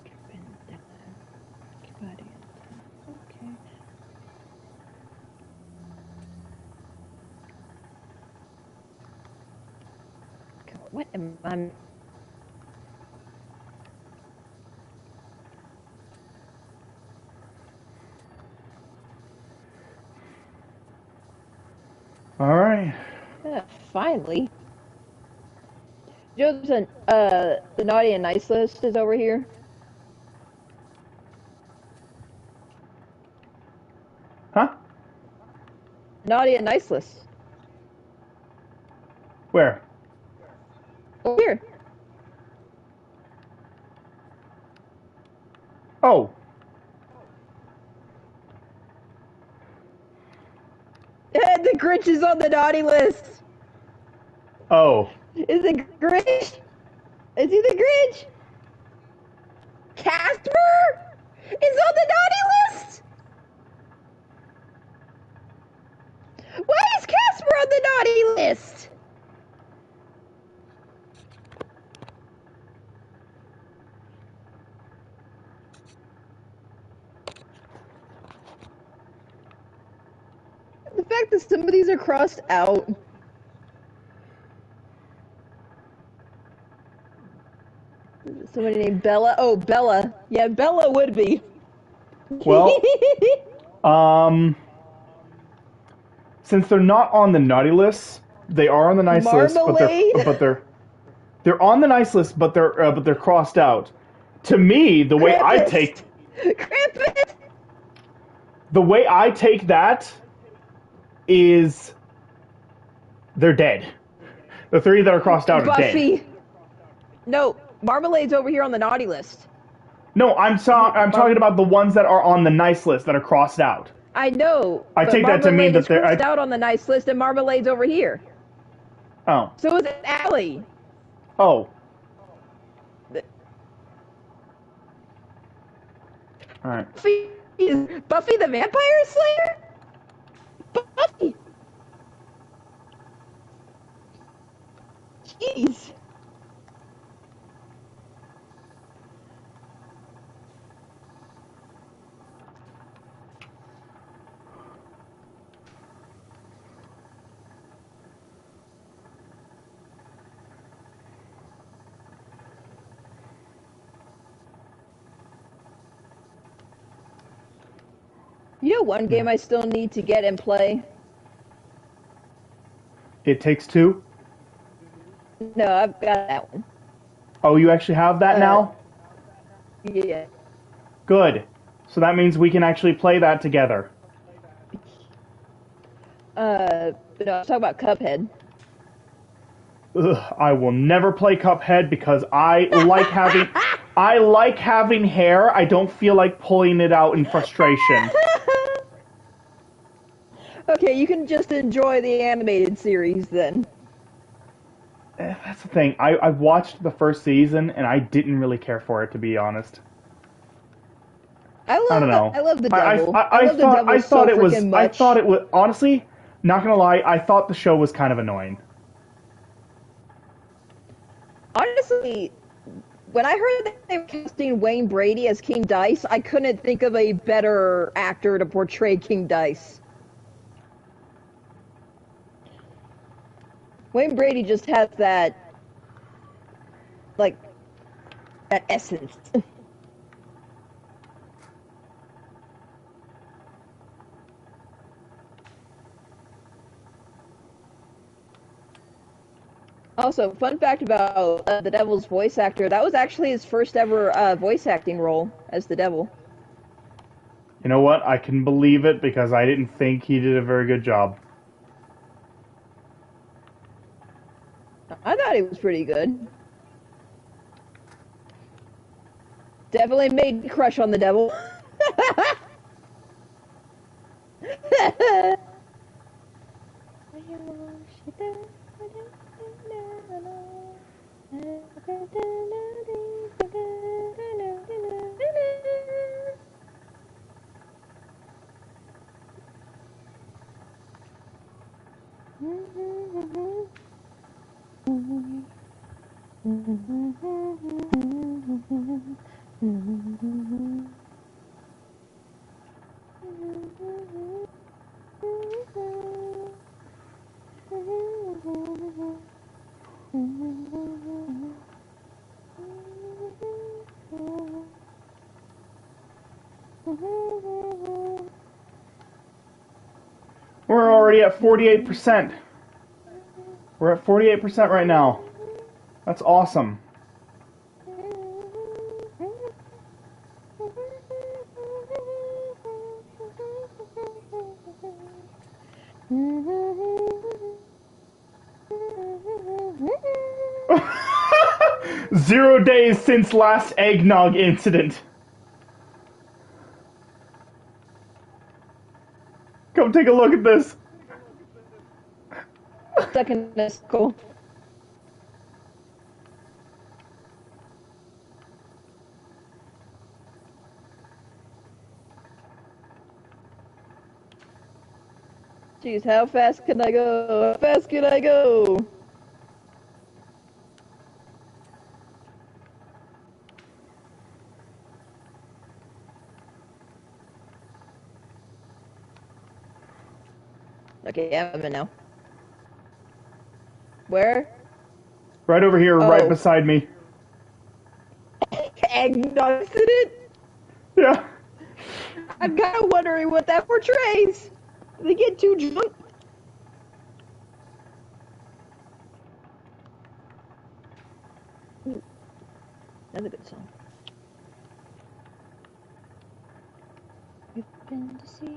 Jump in the line, rock your body in time. Okay. What am I? All right. Finally. Joe's the naughty and nice list is over here. Huh? Naughty and nice list. Where? Over here. Oh. The Grinch is on the naughty list. Oh. Is it Grinch? Is he the Grinch? Casper is on the naughty list. Why is Casper on the naughty list? The fact that some of these are crossed out. Somebody named Bella. Oh, Bella. Yeah, Bella would be. Well, since they're not on the naughty list, they are on the nice list, Marmalade? but they're on the nice list, but they're crossed out. To me, the way I Krampus. take Krampus. the way I take that is they're dead. The three that are crossed out are dead. Buffy. No, Marmalade's over here on the naughty list. No, I'm talking about the ones that are on the nice list that are crossed out. I know. I but take that to mean Marmalade that is they're crossed out on the nice list, and Marmalade's over here. Oh. So is Allie. Oh. The- All right. Buffy the Vampire Slayer? Buffy! Jeez. You know one game I still need to get and play? It Takes Two. No, I've got that one. Oh, you actually have that now? Yeah. Good. So that means we can actually play that together. But no, I was talking about Cuphead. Ugh, I will never play Cuphead because I like having hair. I don't feel like pulling it out in frustration. Okay, you can just enjoy the animated series then. That's the thing. I watched the first season and I didn't really care for it, to be honest. I don't know. I love the devil. I love the thought devil I so thought it was freaking I much. thought it was honestly, not gonna lie, I thought the show was kind of annoying. Honestly, when I heard that they were casting Wayne Brady as King Dice, I couldn't think of a better actor to portray King Dice. Wayne Brady just has that, like, that essence. Also, fun fact about the Devil's voice actor, that was actually his first ever voice acting role as the Devil. You know what? I can believe it because I didn't think he did a very good job. I thought he was pretty good. Definitely made me crush on the Devil. We're already at 48%. We're at 48% right now. That's awesome. Zero days since last eggnog incident. Come take a look at this. Second is cool. Jeez, how fast can I go? How fast can I go? Okay, I'm in now. Where? Right over here, right beside me. Eggnog incident? Yeah. I'm kind of wondering what that portrays. They get too drunk. Ooh, that's a good song. We've been deceived.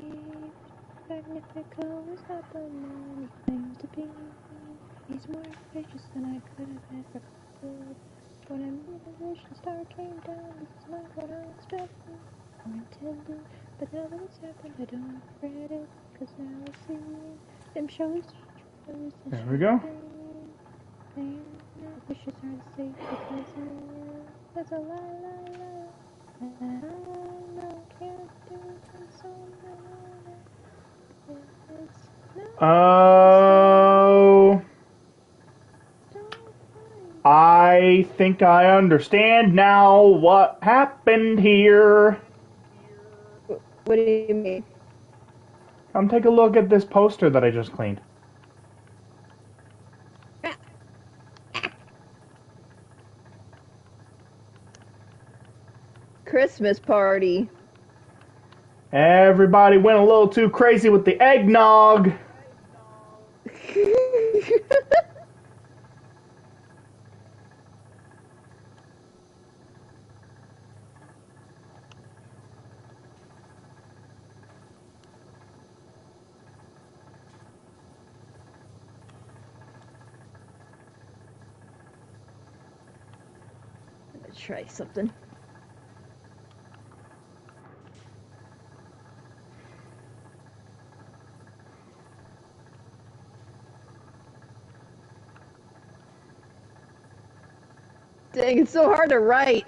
Magnifico is not the man he claims to be. He's more gracious than I could have ever hoped. When a mutilation star came down, it's not what I expected or intended. But now that it's happened, I don't regret it. Cause now I see them shows. There we go. Saying that wishes aren't safe because that's a lie, lie, lie. And I know can't do this on my own. It's not Oh, don't fight. I think I understand now what happened here. What do you mean? Come take a look at this poster that I just cleaned. Christmas party. Everybody went a little too crazy with the eggnog. Let's try something. Dang, it's so hard to write.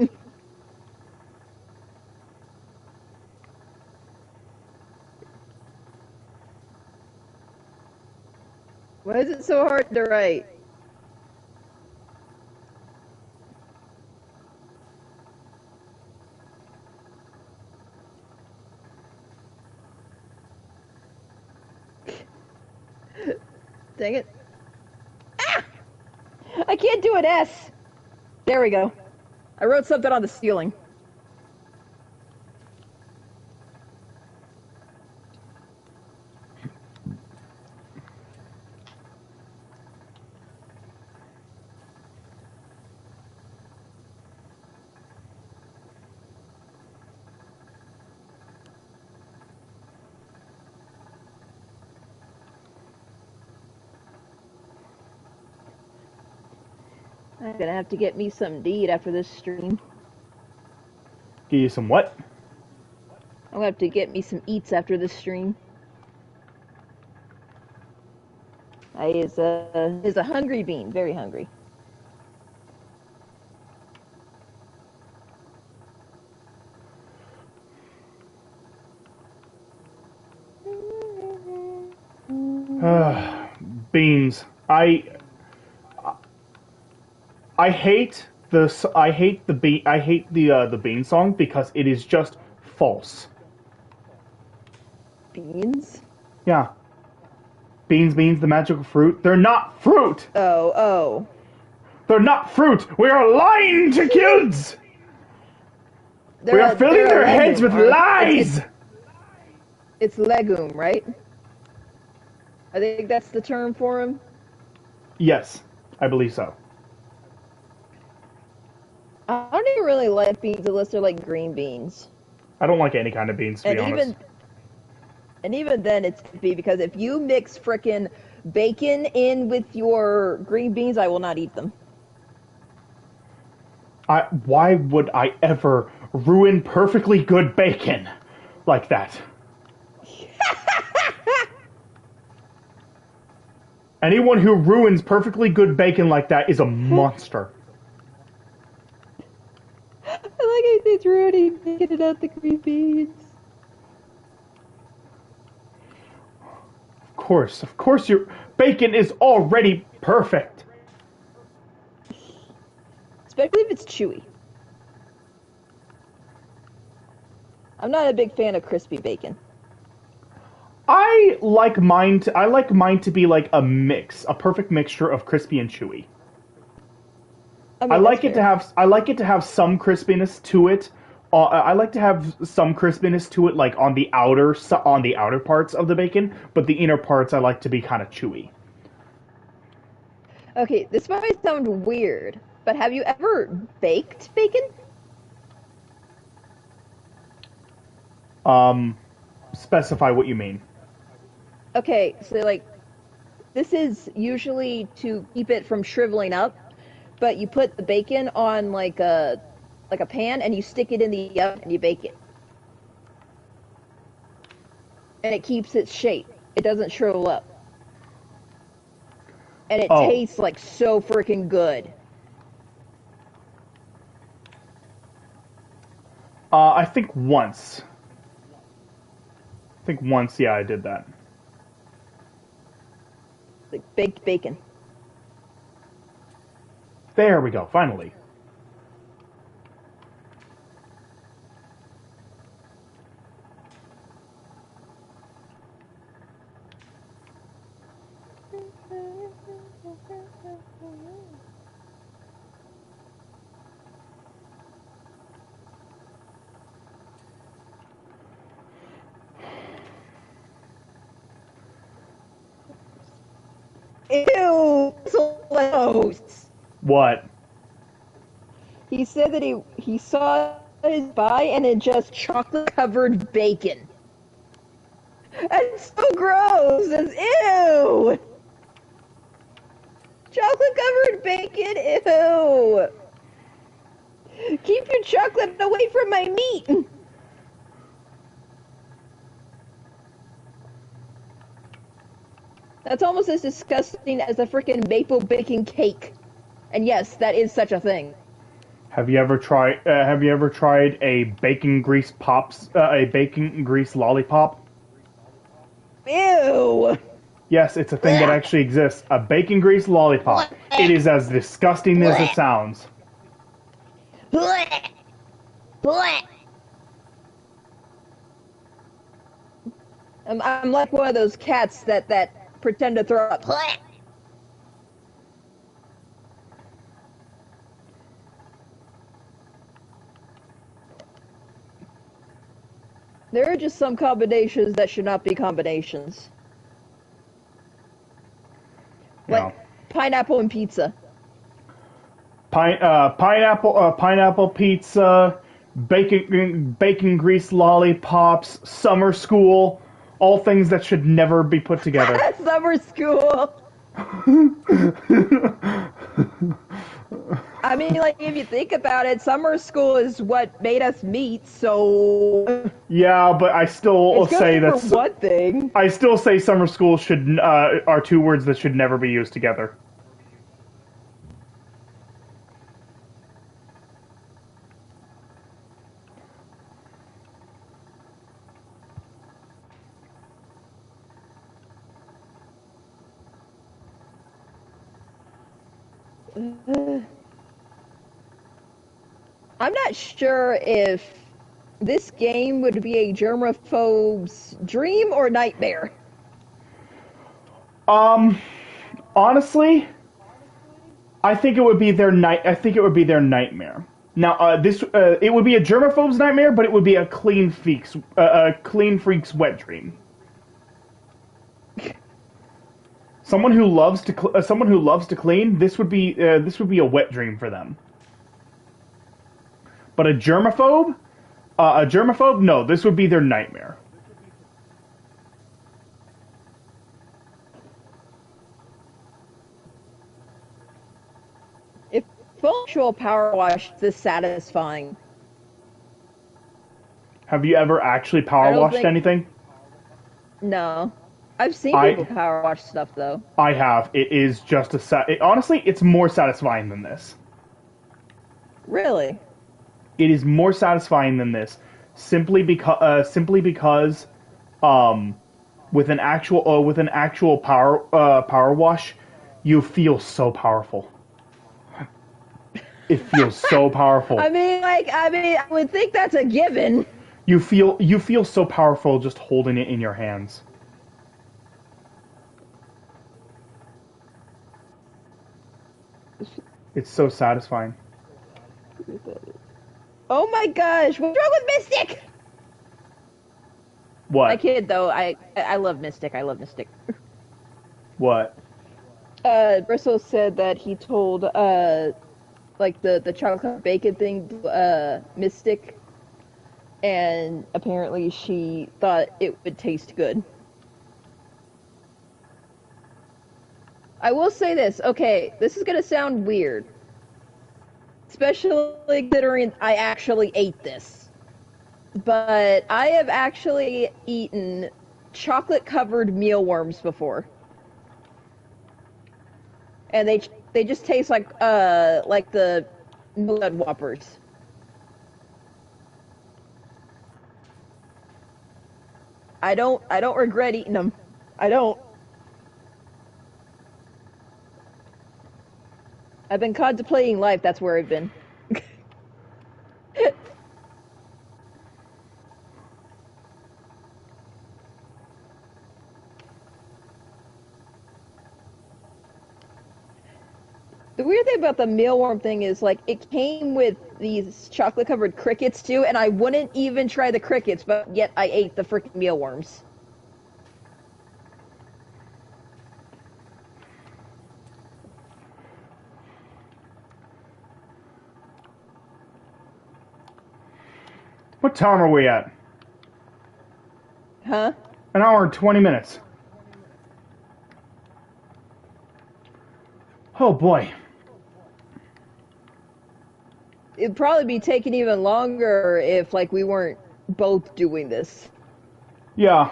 Why is it so hard to write? Dang it. Ah! I can't do an S. There we go. I wrote something on the ceiling. I'm gonna have to get me some to eat after this stream. Give you some what? I'm gonna have to get me some eats after this stream. I is a hungry bean, very hungry. Beans. I hate the bean song because it is just false. Beans? Yeah. Beans, the magical fruit. They're not fruit! Oh. They're not fruit! We are lying to kids! We are filling their heads with lies! It's legume, right? I think that's the term for them. Yes, I believe so. I don't even really like beans unless they're like green beans. I don't like any kind of beans, to And be honest. even then it's iffy because if you mix frickin' bacon in with your green beans, I will not eat them. Why would I ever ruin perfectly good bacon like that? Anyone who ruins perfectly good bacon like that is a monster. I like how it's already making it out the green beans. Of course your bacon is already perfect. Especially if it's chewy. I'm not a big fan of crispy bacon. I like mine to be like a mix, a perfect mixture of crispy and chewy. I mean, I like it to have some crispiness to it. I like to have some crispiness to it, like on the outer parts of the bacon, but the inner parts I like to be kind of chewy. Okay, this might sound weird, but have you ever baked bacon? Specify what you mean. Okay, so like this is usually to keep it from shriveling up, but you put the bacon on like a pan and you stick it in the oven and you bake it. And it keeps its shape. It doesn't shrivel up. and it Oh. tastes like so freaking good. I think once. Yeah, I did that. Like baked bacon. There we go, finally. Ew, gross. What? He said that he saw his buy and it just chocolate covered bacon. That's so gross. It's ew. Chocolate covered bacon. Ew. Keep your chocolate away from my meat. That's almost as disgusting as a freaking maple bacon cake. And yes, that is such a thing. Have you ever tried? A bacon grease lollipop? Ew. Yes, it's a thing that actually exists. A bacon grease lollipop. It is as disgusting as it sounds. I'm like one of those cats that pretend to throw up. There are just some combinations that should not be combinations. Like pineapple and pizza. Pineapple pizza, bacon grease lollipops, summer school, all things that should never be put together. Summer school. I mean, like, if you think about it, summer school is what made us meet, so... Yeah, but I still say for that's... one thing. I still say summer school are two words that should never be used together. I'm not sure if this game would be a germaphobe's dream or nightmare. Honestly, I think it would be their nightmare. Now, it would be a germaphobe's nightmare, but it would be a clean freak's wet dream. Someone who loves to clean, this would be a wet dream for them. But a germaphobe, no, this would be their nightmare. If actual power wash is this satisfying. Have you ever actually power washed anything? No. I've seen people power wash stuff, though. I have. It is just honestly, it's more satisfying than this. Really? It is more satisfying than this, simply because, with an actual power wash, you feel so powerful. It feels so powerful. I mean, I would think that's a given. You feel so powerful just holding it in your hands. It's so satisfying. Oh my gosh, what's wrong with Mystic? What? I kid though. I love Mystic. I love Mystic. What? Bristle said that he told like the chocolate bacon thing Mystic, and apparently she thought it would taste good. I will say this. Okay, this is gonna sound weird, especially considering I actually ate this. But I have actually eaten chocolate-covered mealworms before. and they just taste like the blood whoppers. I don't regret eating them. I don't. I've been contemplating life. That's where I've been. The weird thing about the mealworm thing is, like, it came with these chocolate covered crickets too, and I wouldn't even try the crickets, but yet I ate the freaking mealworms. What time are we at? Huh? An hour and 20 minutes. Oh boy. It'd probably be taking even longer if, like, we weren't both doing this. Yeah.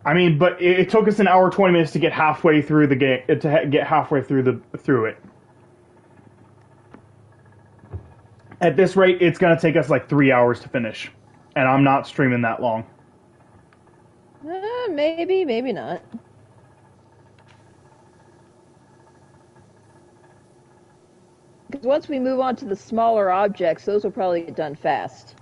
I mean, but it took us an hour 20 minutes to get halfway through the game, get halfway through it. At this rate, it's gonna take us like 3 hours to finish, and I'm not streaming that long. Maybe, maybe not. Because once we move on to the smaller objects, those will probably get done fast.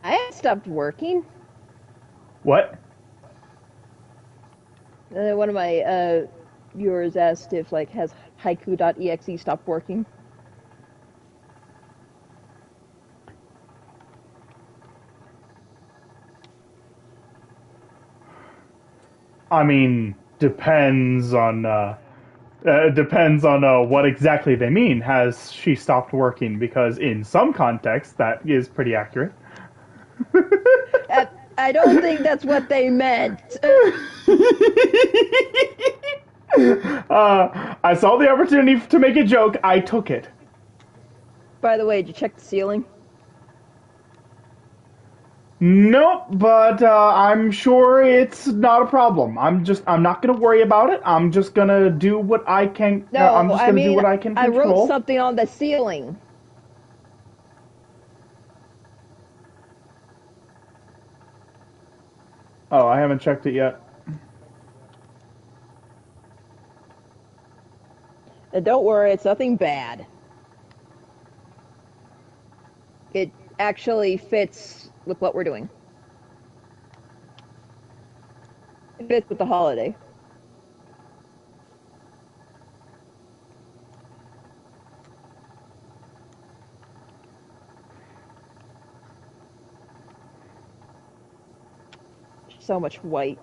I had stopped working. What? One of my viewers asked if, like, has Haiku.exe stopped working. I mean, depends on what exactly they mean. Has she stopped working? Because in some contexts, that is pretty accurate. I don't think that's what they meant. I saw the opportunity to make a joke. I took it. By the way, did you check the ceiling? Nope, but I'm sure it's not a problem. I'm not gonna worry about it. I'm just gonna do what I can. No, I'm just I gonna mean, do what I can I control. wrote something on the ceiling. Oh, I haven't checked it yet. Don't worry, it's nothing bad. It actually fits with what we're doing. It fits with the holiday. So much white.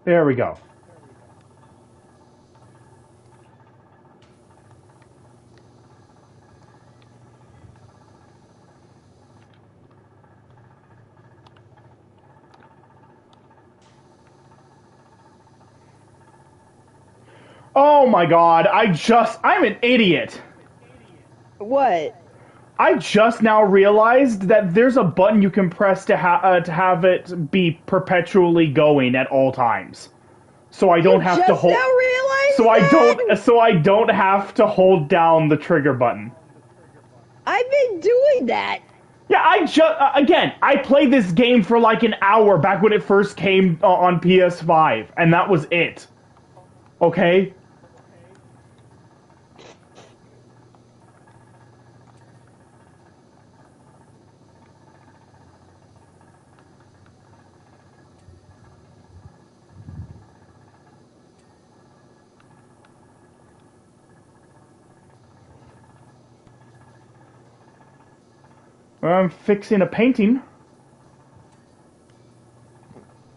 There we go. Oh my god, I'm an idiot. What? I just now realized that there's a button you can press to have it be perpetually going at all times. So I don't have to hold. Now realized So I that? don't. So I don't have to hold down the trigger button. I've been doing that. Yeah, again, I played this game for like an hour back when it first came on PS5, and that was it. Okay? I'm fixing a painting.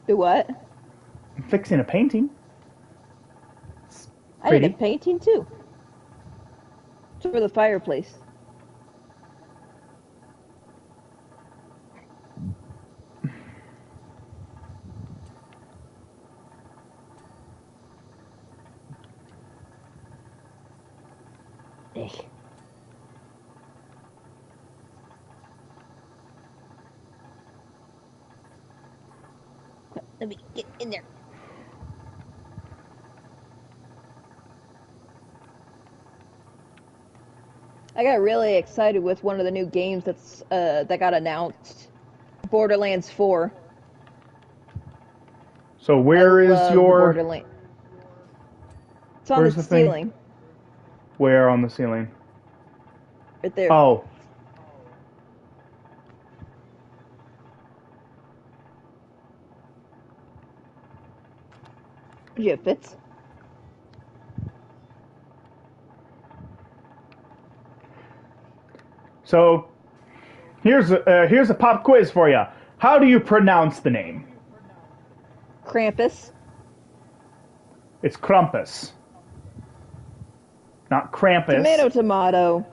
Do what? I'm fixing a painting. It's I did a pretty. painting too. It's for the fireplace. Ugh. Let me get in there. I got really excited with one of the new games that got announced. Borderlands 4. So I where is love the your... Borderlands. It's on the Where's the thing? ceiling. Where on the ceiling? Right there. Oh. Yeah, it fits. So, here's a pop quiz for you. How do you pronounce the name? Krampus. It's Krampus, not Krampus. Tomato, tomato.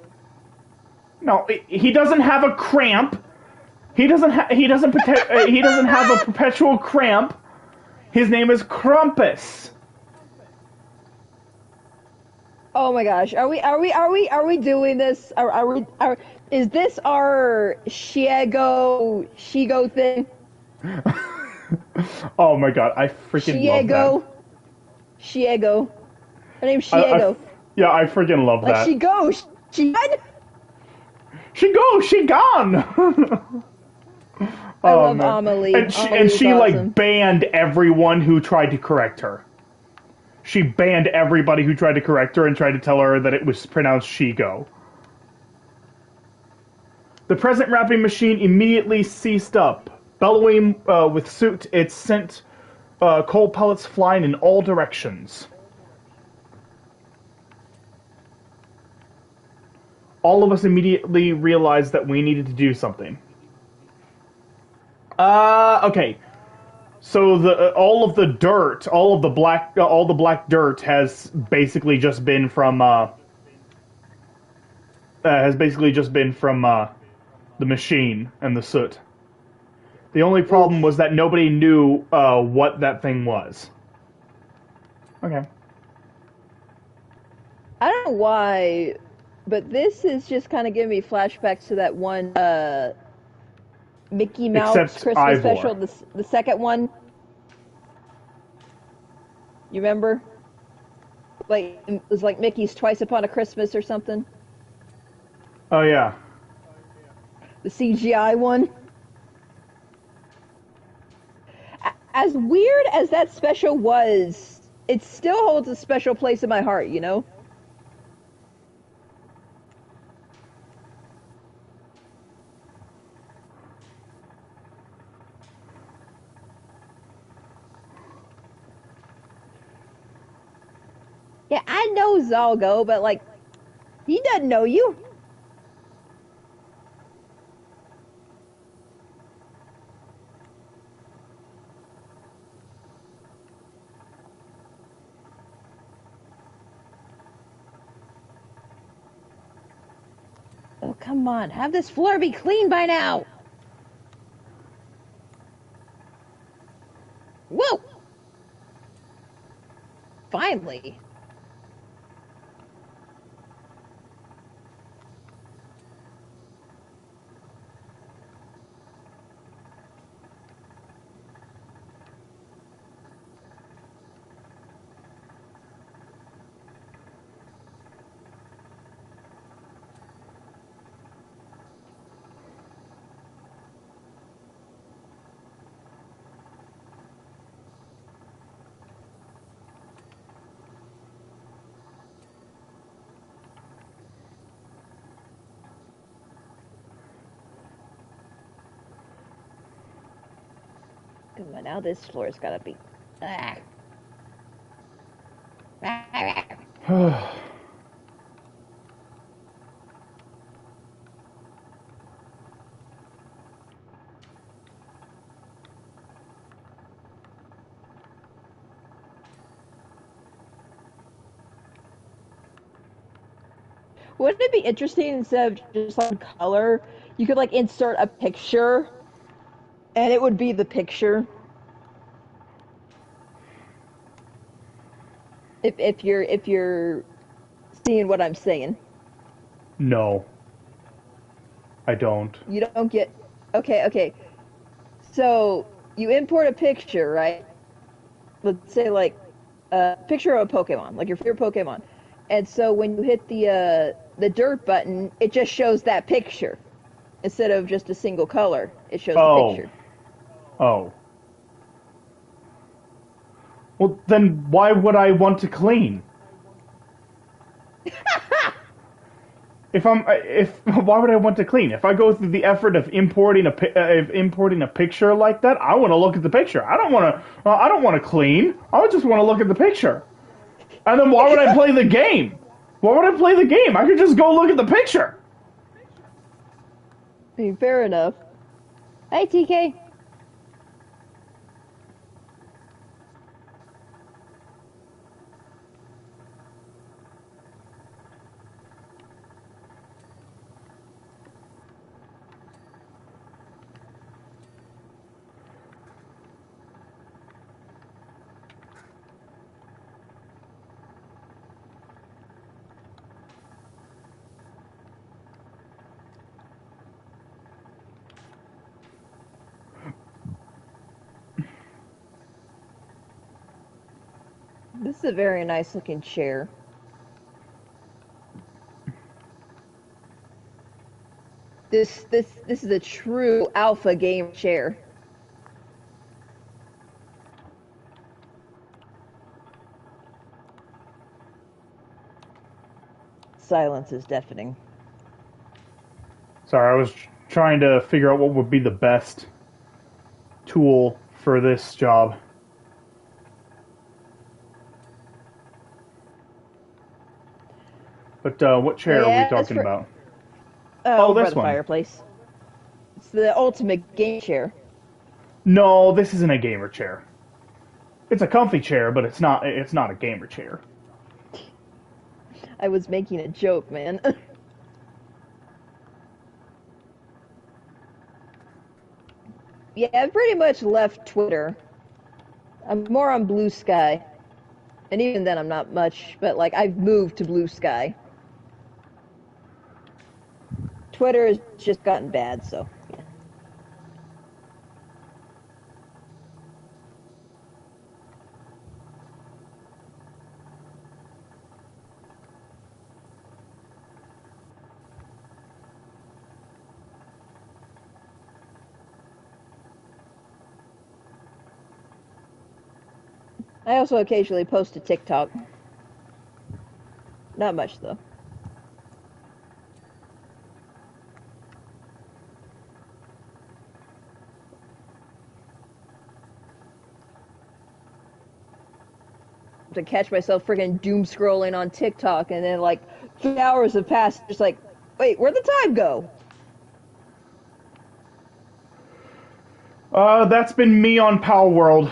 No, he doesn't have a cramp. He doesn't have a perpetual cramp. His name is Krampus. Oh my gosh, are we doing this? Is this our Shiego thing? Oh my god, I freaking love that. Shiego. Her name's I, Shiego. yeah, I freaking love Like that. she goes, she gone. She gone. I Oh love man, Amelie. and Amelie's she awesome. like banned everyone who tried to correct her. She banned everybody who tried to correct her and tried to tell her that it was pronounced Shigo. The present wrapping machine immediately ceased up. Bellowing with soot, it sent coal pellets flying in all directions. All of us immediately realized that we needed to do something. Okay. So all of the dirt, all the black dirt has basically just been from the machine and the soot. The only problem Oof. was that nobody knew what that thing was. Okay. I don't know why, but this is just kind of giving me flashbacks to that one Mickey Mouse Except Christmas Ivor. special, the second one. You remember? Like it was like Mickey's Twice Upon a Christmas or something. Oh yeah. The CGI one. As weird as that special was, it still holds a special place in my heart, you know? Yeah, I know Zalgo, but like, he doesn't know you. Oh, come on. Have this floor be clean by now. Whoa! Finally. Come on, now this floor's gotta be. Ah. Oh, Wouldn't it be interesting instead of just like color, you could like insert a picture, and it would be the picture. If you're seeing what I'm saying, No, I don't. you don't get. Okay. So you import a picture, right? Let's say like a picture of a Pokemon, like your favorite Pokemon. And so when you hit the dirt button, it just shows that picture instead of just a single color. It shows the Oh, picture. oh. Well, then why would I want to clean? If why would I want to clean? If I go through the effort of importing a picture like that, I want to look at the picture. I don't want to clean. I would just want to look at the picture. And then why would I play the game? Why would I play the game? I could just go look at the picture. I mean, fair enough. Hi, TK. This is a very nice looking chair. This is a true alpha game chair. Silence is deafening. Sorry, I was trying to figure out what would be the best tool for this job. But what chair are we talking about? Oh, Over by this the one. fireplace. It's the ultimate game chair. No, this isn't a gamer chair. It's a comfy chair, but it's not. It's not a gamer chair. I was making a joke, man. Yeah, I've pretty much left Twitter. I'm more on Blue Sky. And even then, I'm not much, but like, I've moved to Blue Sky. Twitter has just gotten bad, so yeah. I also occasionally post to TikTok. Not much, though. To catch myself freaking doom scrolling on TikTok, and then like 3 hours have passed, just like, wait, where'd the time go? That's been me on Power World.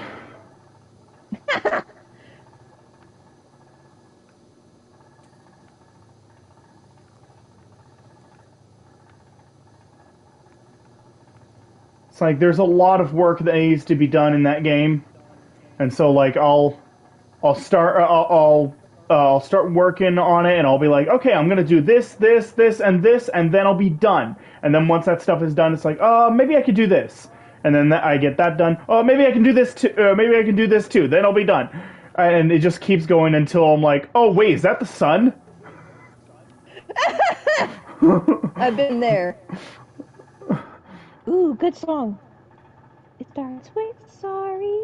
It's like there's a lot of work that needs to be done in that game, and so like I'll start working on it, and I'll be like, okay, I'm gonna do this, and this, and then I'll be done. And then once that stuff is done, it's like, maybe I could do this, and then I get that done. Oh, maybe I can do this too. Maybe I can do this too. Then I'll be done, and it just keeps going until I'm like, oh wait, is that the sun? I've been there. Ooh, good song. It starts with sorry.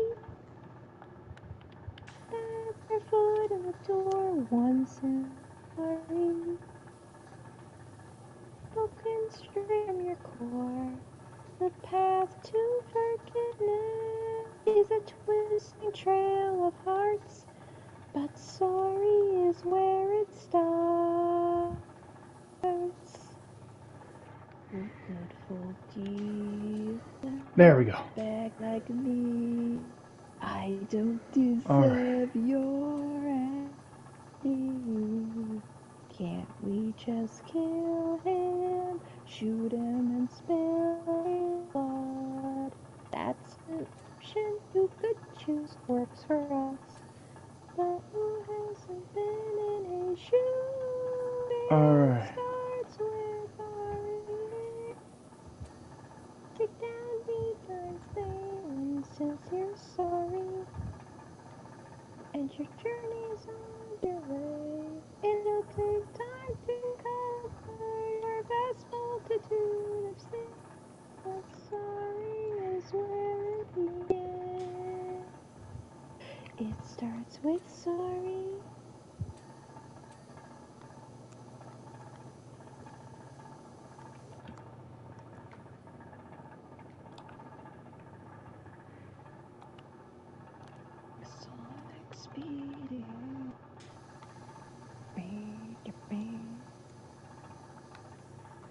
That's their foot in the door once and sorry. Broken straight from your core. The path to forgiveness is a twisting trail of hearts, but sorry is where it starts. Who could forgive them There we go. back like me? I don't deserve All right. your empty Can't we just kill him, shoot him and spill his blood? That's an option you could choose, works for us. But who hasn't been in a shooting? Alright. Starts with R.E. Take down behind things, sincere sorry. And your journey's on your way. It'll take time to cover your vast multitude of sins, but sorry is where it begins. It starts with sorry. Sonic Speedy.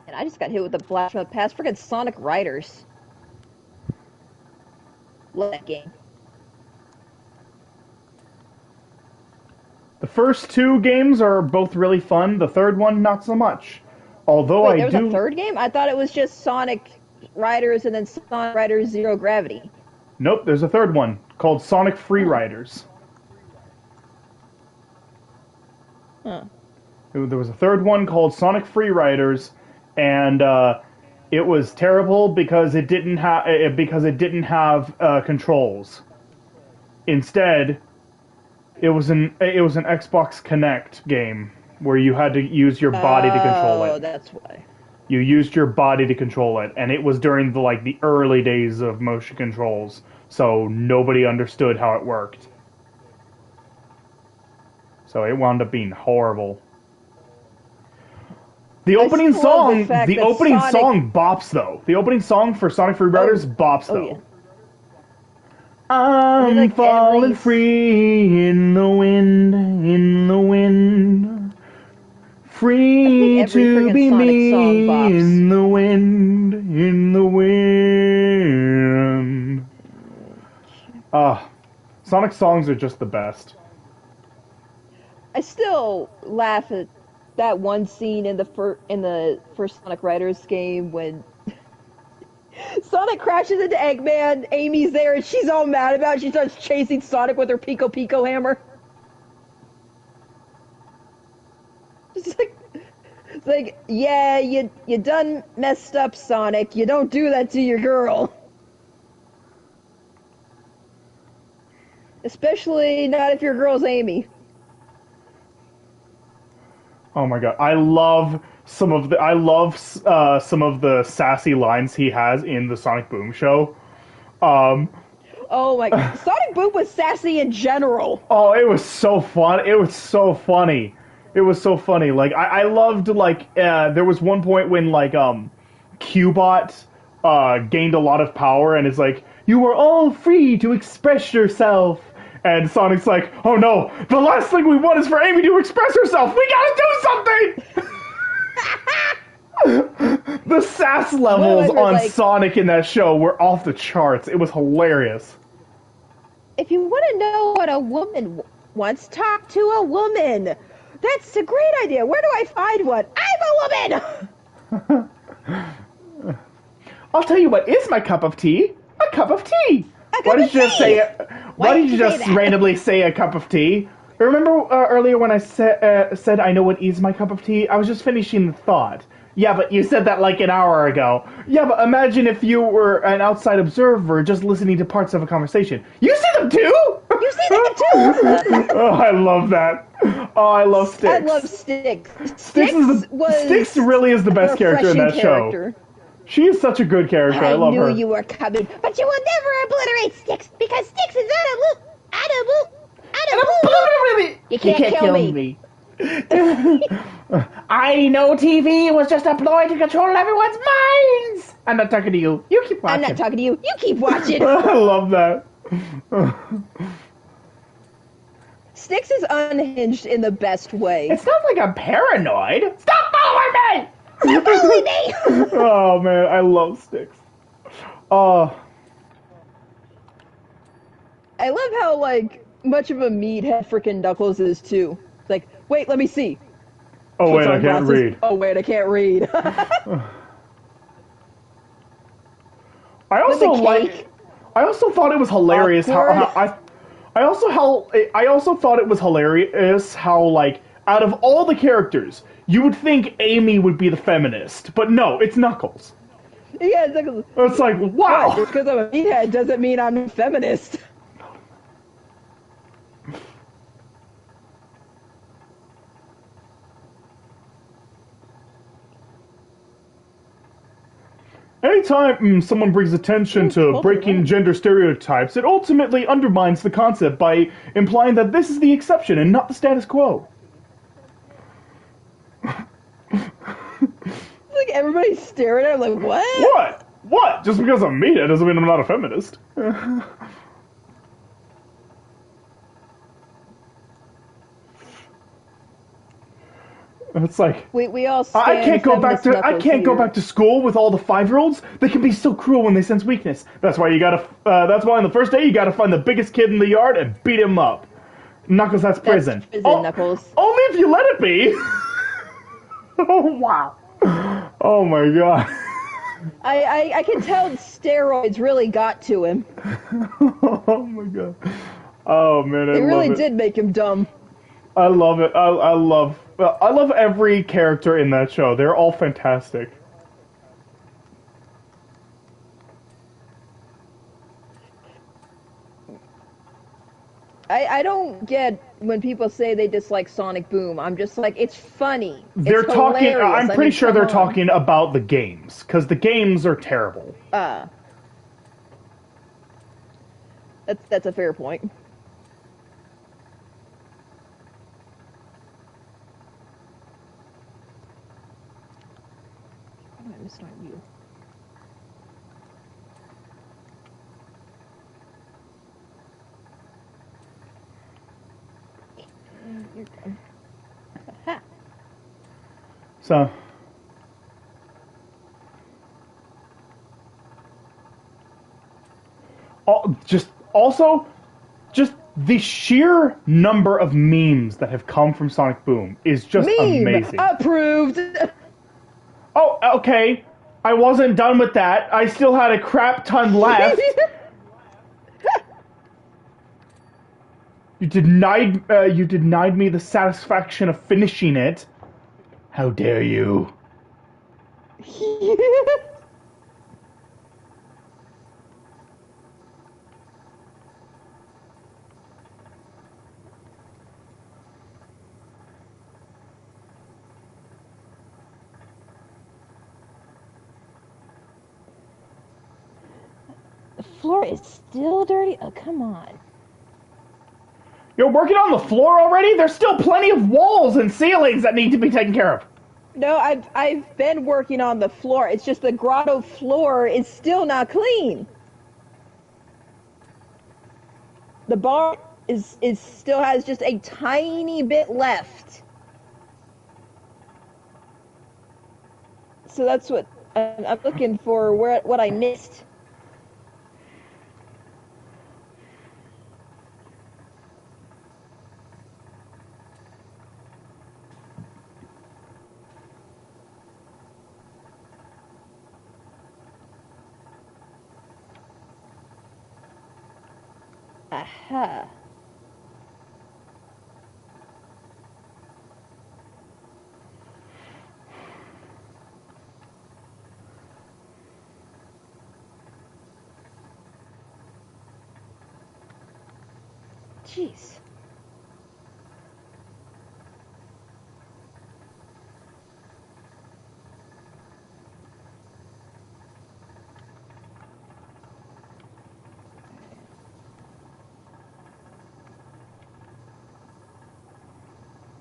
And I just got hit with a blast from the past. Freaking Sonic Riders. Love that game. The first two games are both really fun. The third one, not so much. Although Wait, I there was do. a third game? I thought it was just Sonic Riders and then Sonic Riders Zero Gravity. Nope, there's a third one called Sonic Free Oh. Riders. Huh. There was a third one called Sonic Free Riders, and it was terrible because it didn't have controls. Instead, it was an Xbox Kinect game where you had to use your body to control Oh, it. that's why. You used your body to control it, and it was during the early days of motion controls, so nobody understood how it worked. So it wound up being horrible. The opening still love the song, fact the that opening Sonic- song bops though. The opening song for Sonic Free Riders bops though. yeah. I'm like falling every- free in the wind, free every to friggin' be Sonic me song bops. in the wind. Sonic songs are just the best. I still laugh at that one scene in the first Sonic Riders game when Sonic crashes into Eggman, Amy's there, and she's all mad about it. She starts chasing Sonic with her Pico Pico hammer. It's like, yeah, you done messed up, Sonic. You don't do that to your girl. Especially not if your girl's Amy. Oh my god, I love some of the sassy lines he has in the Sonic Boom show. Oh my god. Sonic Boom was sassy in general. Oh, it was so fun. It was so funny. It was so funny. Like I loved there was one point when Cubot gained a lot of power and is like, "You are all free to express yourself." And Sonic's like, "Oh no, the last thing we want is for Amy to express herself. We gotta do something." The sass levels on Sonic in that show were off the charts. It was hilarious. If you want to know what a woman wants, talk to a woman. That's a great idea. Where do I find one? I'm a woman! I'll tell you what is my cup of tea. A cup of tea. Why did you just say it? Why did you just randomly say a cup of tea? Remember earlier when I said I know what is my cup of tea? I was just finishing the thought. Yeah, but you said that like an hour ago. Yeah, but imagine if you were an outside observer just listening to parts of a conversation. You see them too? You see them too? Oh, I love that. Oh, I love Styx. I love Styx. Styx really is the best character in that show. She is such a good character. I love her. I knew you were coming, but you will never obliterate Styx because Styx is unable. You can't kill me. I know TV was just a ploy to control everyone's minds. I'm not talking to you. You keep watching. I'm not talking to you. You keep watching. I love that. Styx is unhinged in the best way. It's not like I'm paranoid. Stop following me! Stop following me! Oh man, I love Styx. Oh. I love how much of a meathead frickin' Knuckles is too. It's like, wait, let me see. Oh Puts wait, I on can't glasses. read. Oh wait, I can't read. I With the also cake. I also thought it was hilarious Awkward. I also thought it was hilarious how like out of all the characters, you would think Amy would be the feminist, but no, it's Knuckles. Yeah, it's like, It's like, what? wow. Just because I'm a meathead doesn't mean I'm a feminist. Anytime someone brings attention Ooh, to salted breaking lemon. gender stereotypes, it ultimately undermines the concept by implying that this is the exception and not the status quo. Like everybody's staring at him like, what? What? What? Just because I'm media doesn't mean I'm not a feminist. It's like We all I stand can't go back feminist to knuckles here. school with all the 5-year-olds. They can be so cruel when they sense weakness. That's why you gotta. That's why on the first day you gotta find the biggest kid in the yard and beat him up. Knuckles, that's That's prison. prison, Oh, Knuckles. only if you let it be. Oh wow. Oh my god. I can tell steroids really got to him. Oh my god. Oh man, I They love really it. did make him dumb. I love it. I love every character in that show. They're all fantastic. I don't get when people say they dislike Sonic Boom. I'm just like, it's funny. It's They're talking. hilarious. I'm I pretty mean, sure come they're on. talking about the games because the games are terrible. Uh, that's a fair point. Why do I miss not you? You're done. Ha! So, just also, just the sheer number of memes that have come from Sonic Boom is just Meme amazing. approved. Oh, okay. I wasn't done with that. I still had a crap ton left. You denied me the satisfaction of finishing it. How dare you? The floor is still dirty? Oh, come on. You're working on the floor already? There's still plenty of walls and ceilings that need to be taken care of. No, I've been working on the floor. It's just the grotto floor is still not clean. The bar is still has just a tiny bit left. So that's what I'm looking for. What I missed. Aha. Jeez.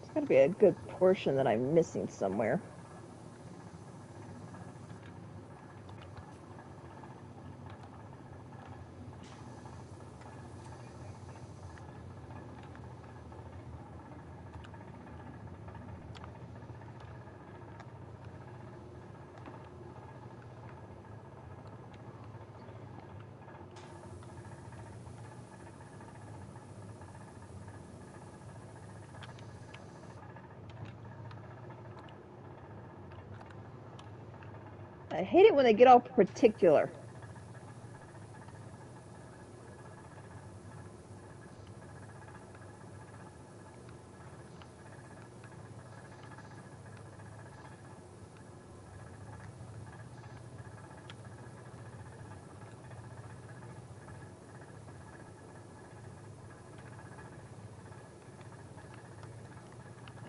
There's gotta be a good portion that I'm missing somewhere. I hate it when they get all particular.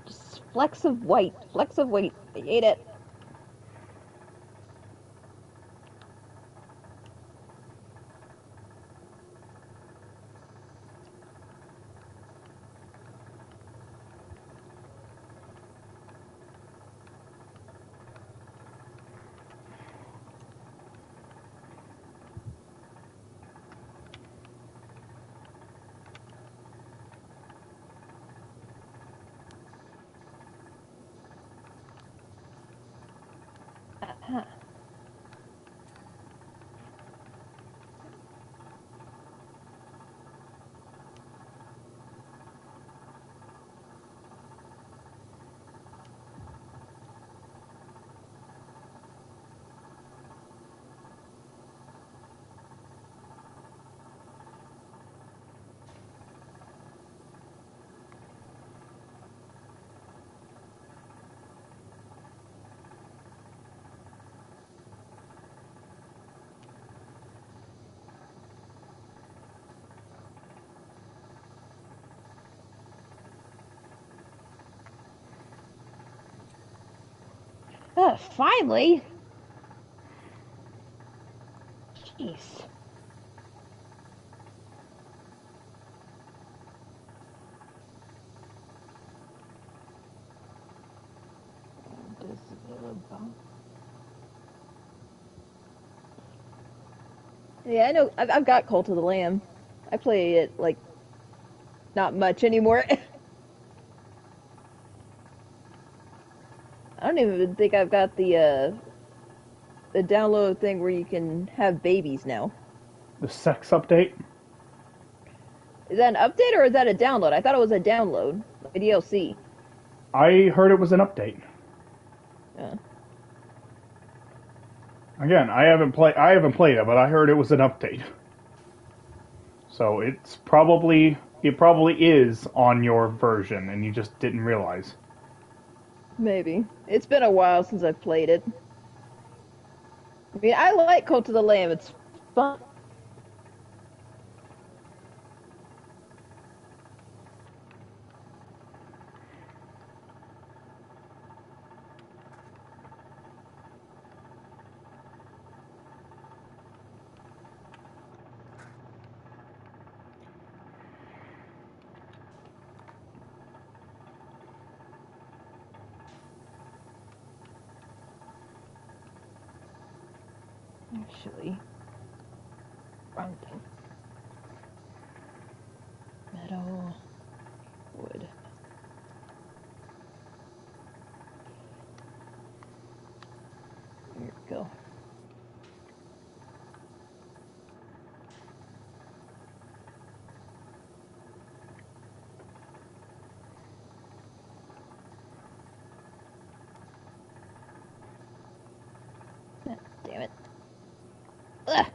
Just flecks of white. Flecks of white. I hate it. Uh-huh. Finally. Jeez. Yeah, I know. I've got Cult of the Lamb. I play it like not much anymore. I don't even think I've got the download thing where you can have babies now. The sex update. Is that an update or is that a download? I thought it was a download, like a DLC. I heard it was an update. Uh, Again, I haven't played it, but I heard it was an update. So it probably is on your version and you just didn't realize. Maybe. It's been a while since I've played it. I mean, I like Cult of the Lamb. It's fun. Actually, wrong thing. Metal, wood. Here we go. Ah, damn it. Ugh,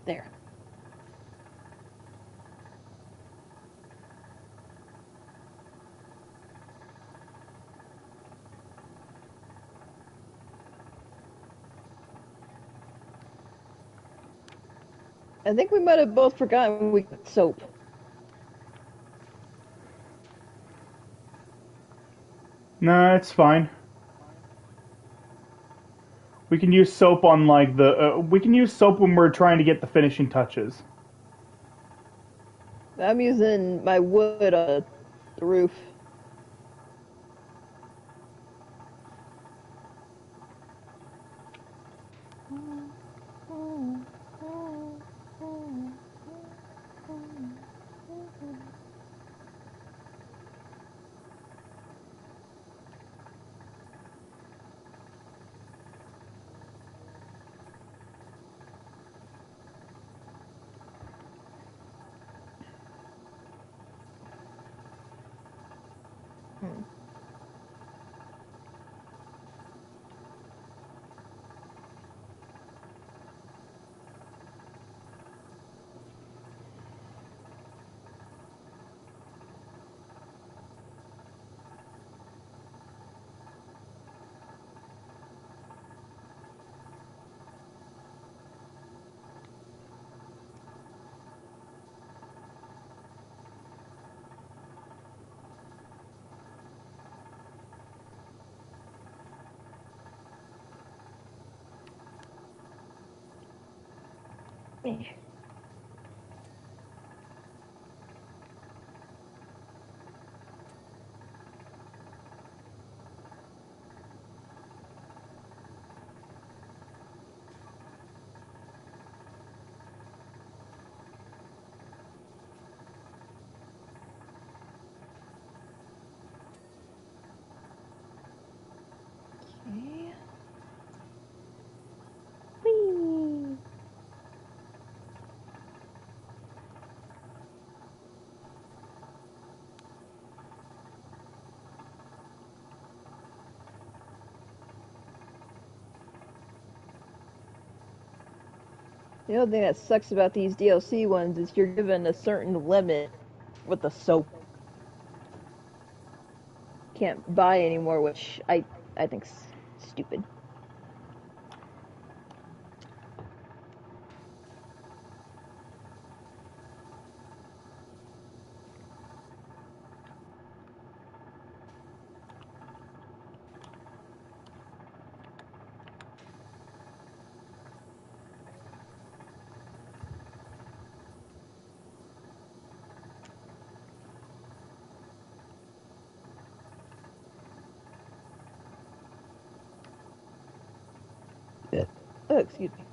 there. I think we might have both forgotten we got soap. Nah, it's fine. We can use soap on like we can use soap when we're trying to get the finishing touches. I'm using my wood on the roof. Hmm. Okay. Whee! The other thing that sucks about these DLC ones is you're given a certain limit with the soap. Can't buy anymore, which I think's stupid. Oh, excuse me.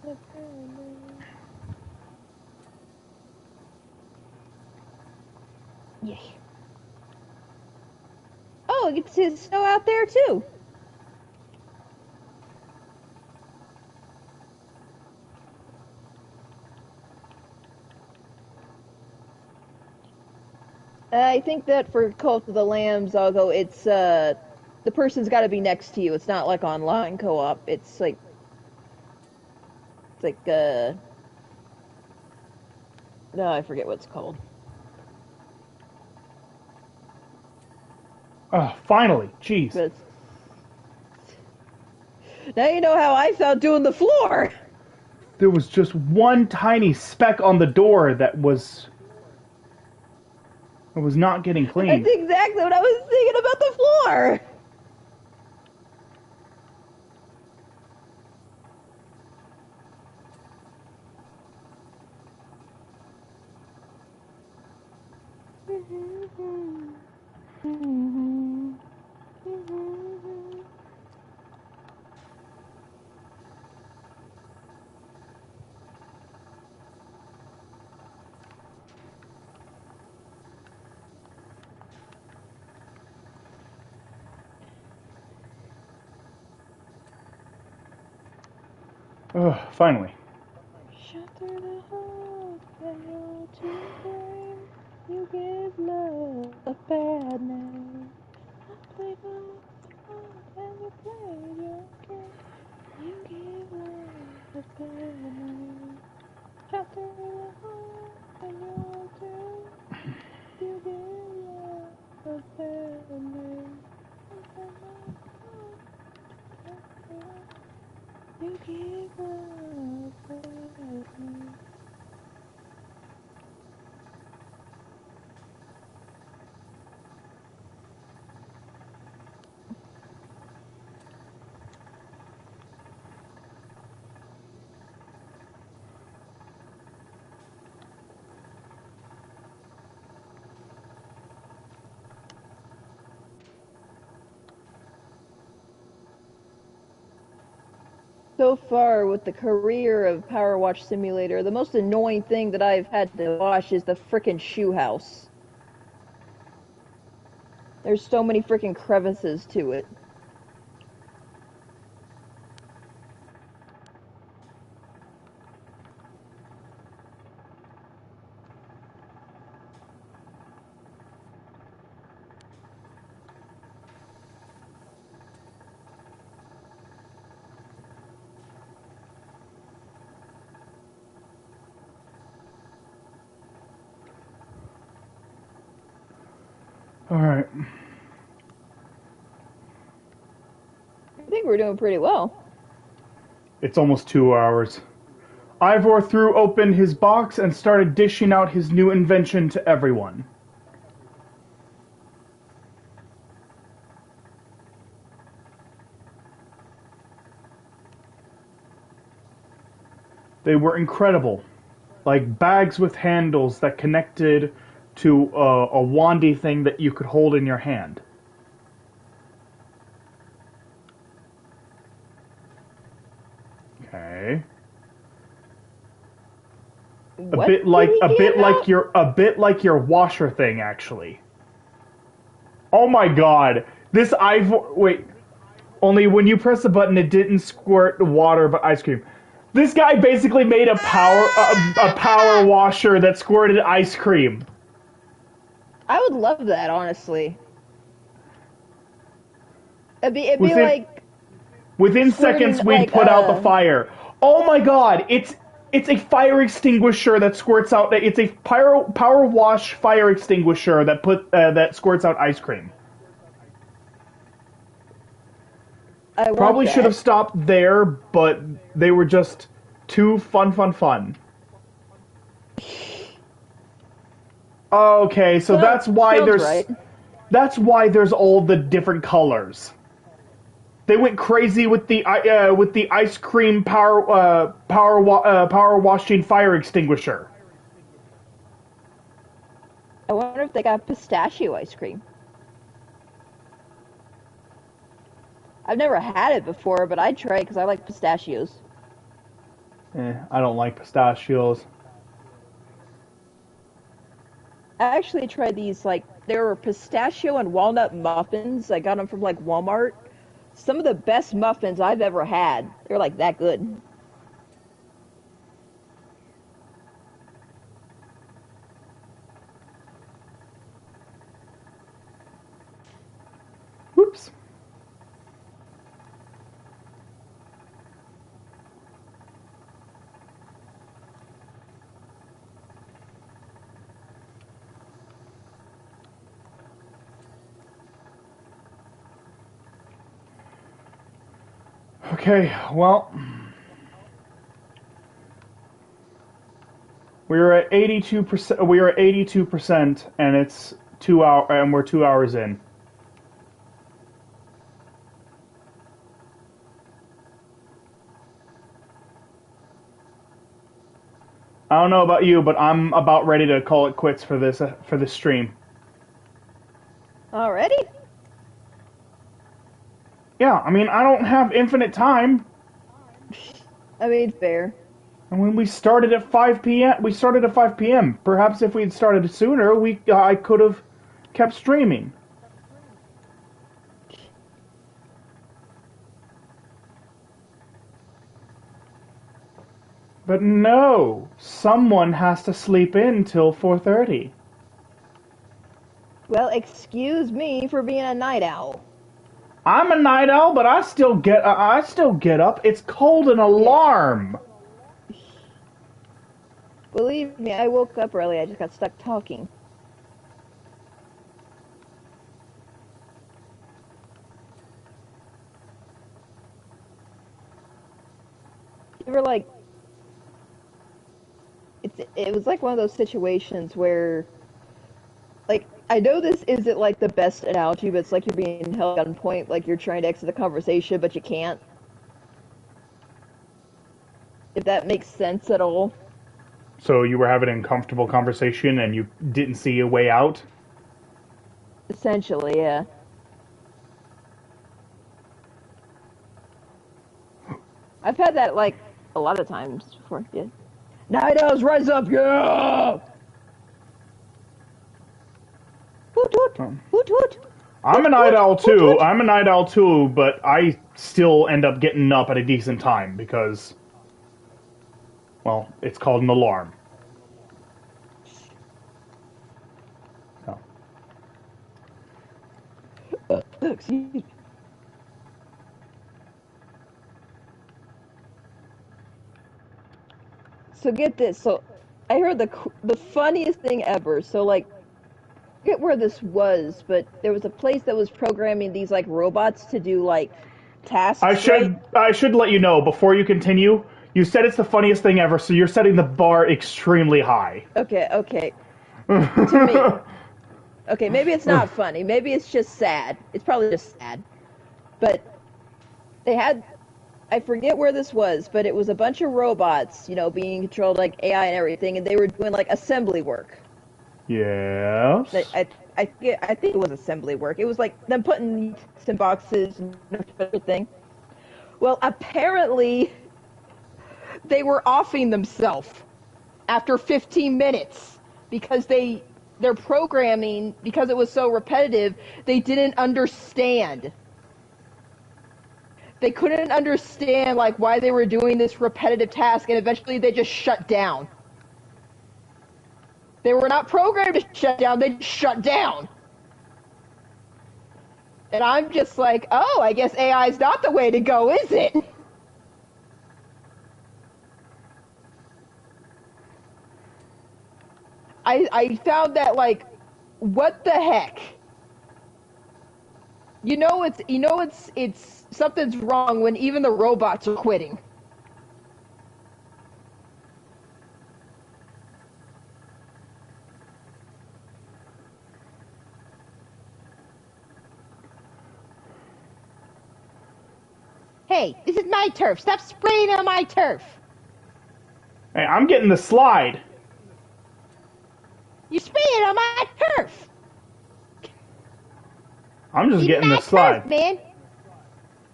Okay. Yay. Oh, I get to see the snow out there too. I think that for Cult of the Lambs, although it's the person's got to be next to you. It's not like online co-op. It's like no, I forget what it's called. Oh, finally, jeez. But now you know how I felt doing the floor. There was just one tiny speck on the door that was not getting That's cleaned. exactly what I was thinking about the floor. Ugh, finally. Shut through the hole and you're to blame. You give love a bad name. I played my part and you played your game. You give love a bad name. Shut through the hole and you're to you give love a bad name. I played my part and you give love a bad name. So far, with the career of Power Watch Simulator, the most annoying thing that I've had to watch is the frickin' shoe house. There's so many frickin' crevices to it. All right. I think we're doing pretty well. It's almost 2 hours. Ivor threw open his box and started dishing out his new invention to everyone. They were incredible, like bags with handles that connected to a wandy thing that you could hold in your hand. Okay. What did he hand out? A bit like your washer thing, actually. Oh my god. This Ivor wait. Only when you press the button it didn't squirt water but ice cream. This guy basically made a power washer that squirted ice cream. I would love that, honestly. It'd be Within like within squirting seconds we'd like put out the fire. Oh my god, it's a fire extinguisher that squirts out. It's a power wash fire extinguisher that squirts out ice cream. I want Probably should have that. stopped there, but they were just too fun. Okay, so Sounds right. that's why there's all the different colors. They went crazy with the ice cream power washing fire extinguisher. I wonder if they got pistachio ice cream. I've never had it before, but I'd try it because I like pistachios. I don't like pistachios. I actually tried these, like, there were pistachio and walnut muffins. I got them from, like, Walmart. Some of the best muffins I've ever had. They're, like, that good. Whoops. Okay, well, we were at 82%. We are at 82%, and it's 2 hour, and we're 2 hours in. I don't know about you, but I'm about ready to call it quits for this stream. Already? Yeah, I mean, I don't have infinite time. I mean, fair. And when we started at 5 p.m., we started at 5 p.m. Perhaps if we'd started sooner, I could have kept streaming. But no, someone has to sleep in till 4:30. Well, excuse me for being a night owl. I'm a night owl, but I still get up. It's called an alarm. Believe me, I woke up early. I just got stuck talking. You were like, it was like one of those situations where, like, I know this isn't like the best analogy, but it's like you're being held at gunpoint, like you're trying to exit the conversation, but you can't. If that makes sense at all. So you were having an uncomfortable conversation and you didn't see a way out? Essentially, yeah. I've had that, like, a lot of times before, yeah. Night owls, rise up, yeah! Hoot hoot, hoot hoot. I'm a night owl too. I'm a night owl too, but I still end up getting up at a decent time because, well, it's called an alarm. So. Excuse me. So get this. So I heard the funniest thing ever. So like forget where this was, but there was a place that was programming these like robots to do like tasks, right? I should let you know before you continue. You said it's the funniest thing ever, so you're setting the bar extremely high. Okay, okay. To me. Okay, maybe it's not funny. Maybe it's just sad. It's probably just sad. But they had I forget where this was, but it was a bunch of robots, being controlled like AI and everything, and they were doing like assembly work. Yes. I think it was assembly work. It was like them putting some boxes and everything. Well, apparently they were offing themselves after 15 minutes because their programming, because it was so repetitive, they didn't understand. They couldn't understand like why they were doing this repetitive task, and eventually they just shut down. They were not programmed to shut down, they just shut down. And I'm just like, oh, I guess AI is not the way to go, is it? I found that like, what the heck? It's something's wrong when even the robots are quitting. Hey, this is my turf. Stop spraying on my turf. Hey, I'm getting the slide. You're spraying on my turf. I'm just Even getting my the slide. turf, man.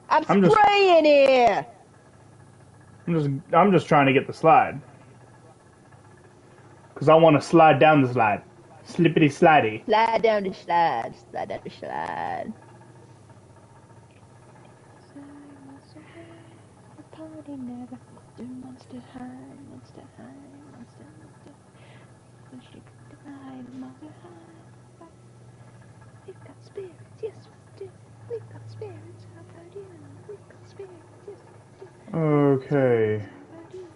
I'm I'm just spraying here. I'm just trying to get the slide. Cause I want to slide down the slide. Slippity slidey. Slide down the slide. Slide down the slide. The party never. Monster high, monster high, monster, monster. Push it high, monster high. We've got spirits, yes we do. We've got spirits, how about you? We've got spirits, yes we do. Okay. How about you?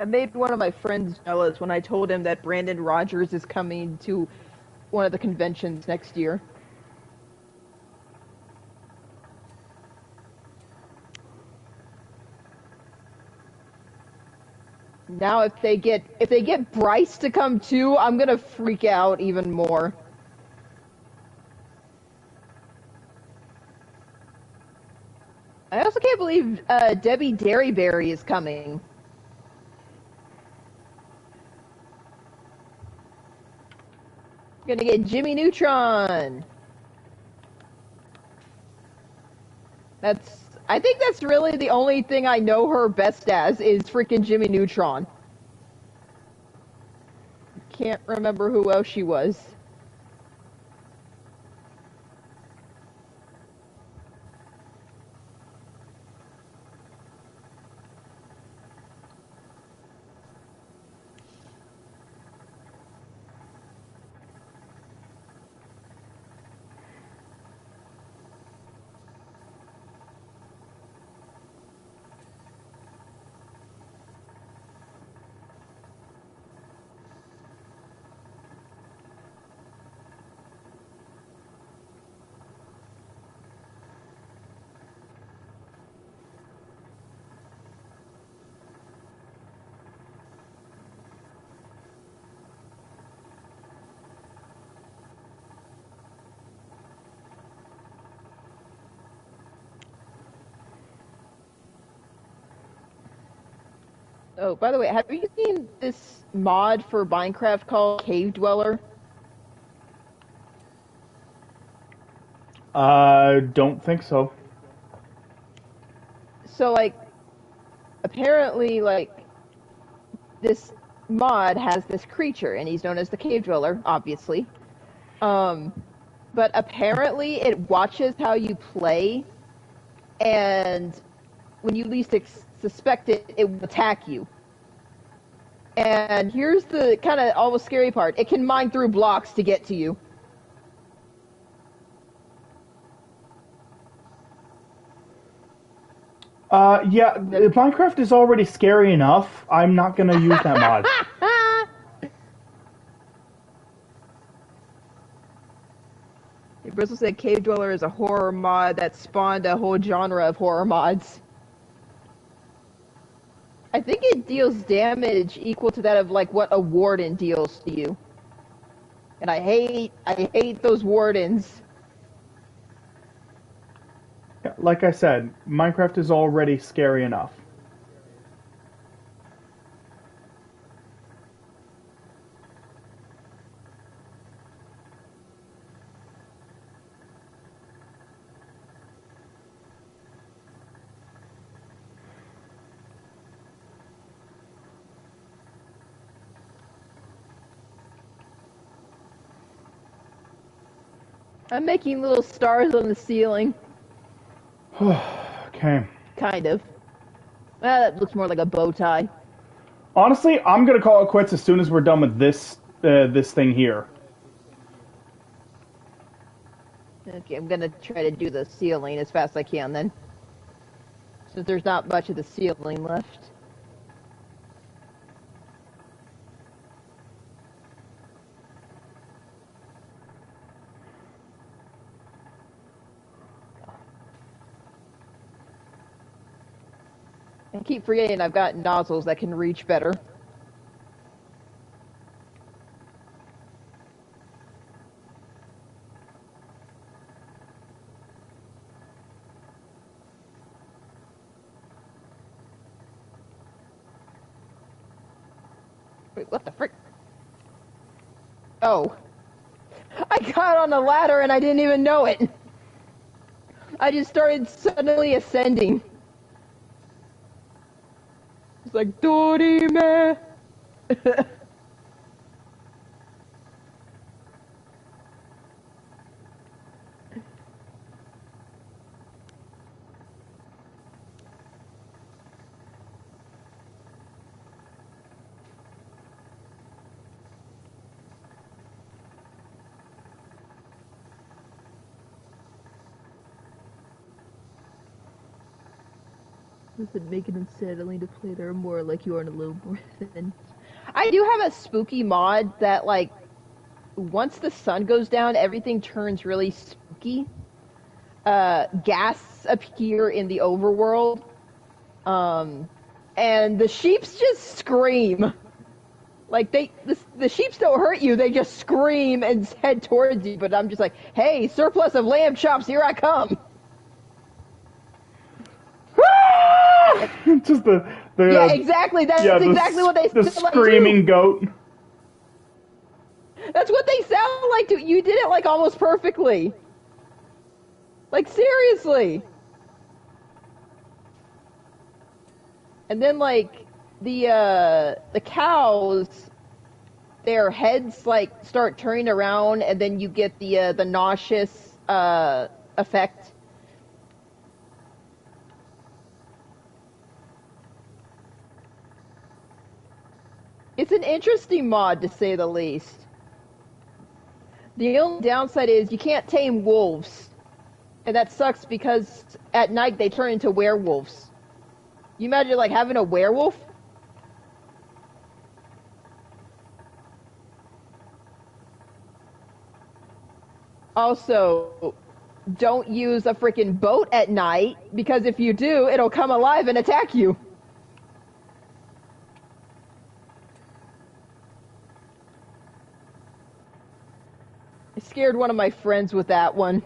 I made one of my friends jealous when I told him that Brandon Rogers is coming to one of the conventions next year. Now if they get Bryce to come too, I'm gonna freak out even more. I also can't believe Debbie Derryberry is coming. Gonna get Jimmy Neutron. I think that's really the only thing I know her best as is freaking Jimmy Neutron. Can't remember who else she was. Oh, by the way, have you seen this mod for Minecraft called Cave Dweller? Don't think so. So, like, apparently, like, this mod has this creature, and he's known as the Cave Dweller, obviously. But apparently it watches how you play, and when you least suspect it, it will attack you. And here's the kind of almost scary part. It can mine through blocks to get to you. Yeah, Minecraft is already scary enough. I'm not gonna use that mod. Bristol said Cave Dweller is a horror mod that spawned a whole genre of horror mods. I think it deals damage equal to that of like what a warden deals to you. And I hate those wardens. Yeah, like I said, Minecraft is already scary enough. I'm making little stars on the ceiling. Okay. Kind of. Well, that looks more like a bow tie. Honestly, I'm gonna call it quits as soon as we're done with this thing here. Okay, I'm gonna try to do the ceiling as fast as I can then. Since there's not much of the ceiling left. I keep forgetting I've got nozzles that can reach better. Wait, what the frick? Oh. I got on the ladder and I didn't even know it. I just started suddenly ascending. It's like, Dorime! Does it make it unsettling to play there more like you are in a low breath? I do have a spooky mod that, like, once the sun goes down, everything turns really spooky. Ghasts appear in the overworld. And the sheeps just scream. Like, the sheeps don't hurt you, they just scream and head towards you, but I'm just like, hey, surplus of lamb chops, here I come! Just the yeah, exactly, that's exactly what they the sound screaming like goat. That's what they sound like to you. Did it, like, almost perfectly. Like, seriously. And then, like, the cows, their heads, like, start turning around, and then you get the nauseous effect. It's an interesting mod, to say the least. The only downside is you can't tame wolves. And that sucks because at night they turn into werewolves. You imagine, like, having a werewolf? Also, don't use a freaking boat at night, because if you do, it'll come alive and attack you. I scared one of my friends with that one.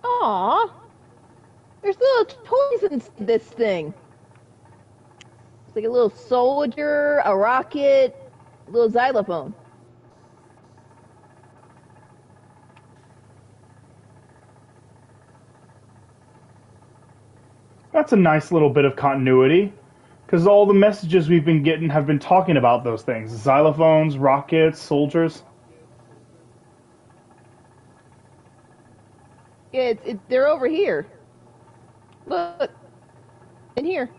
Aww. There's little toys in this thing. It's like a little soldier, a rocket, a little xylophone. That's a nice little bit of continuity. Because all the messages we've been getting have been talking about those things. Xylophones, rockets, soldiers. Yeah, they're over here. Look. In here.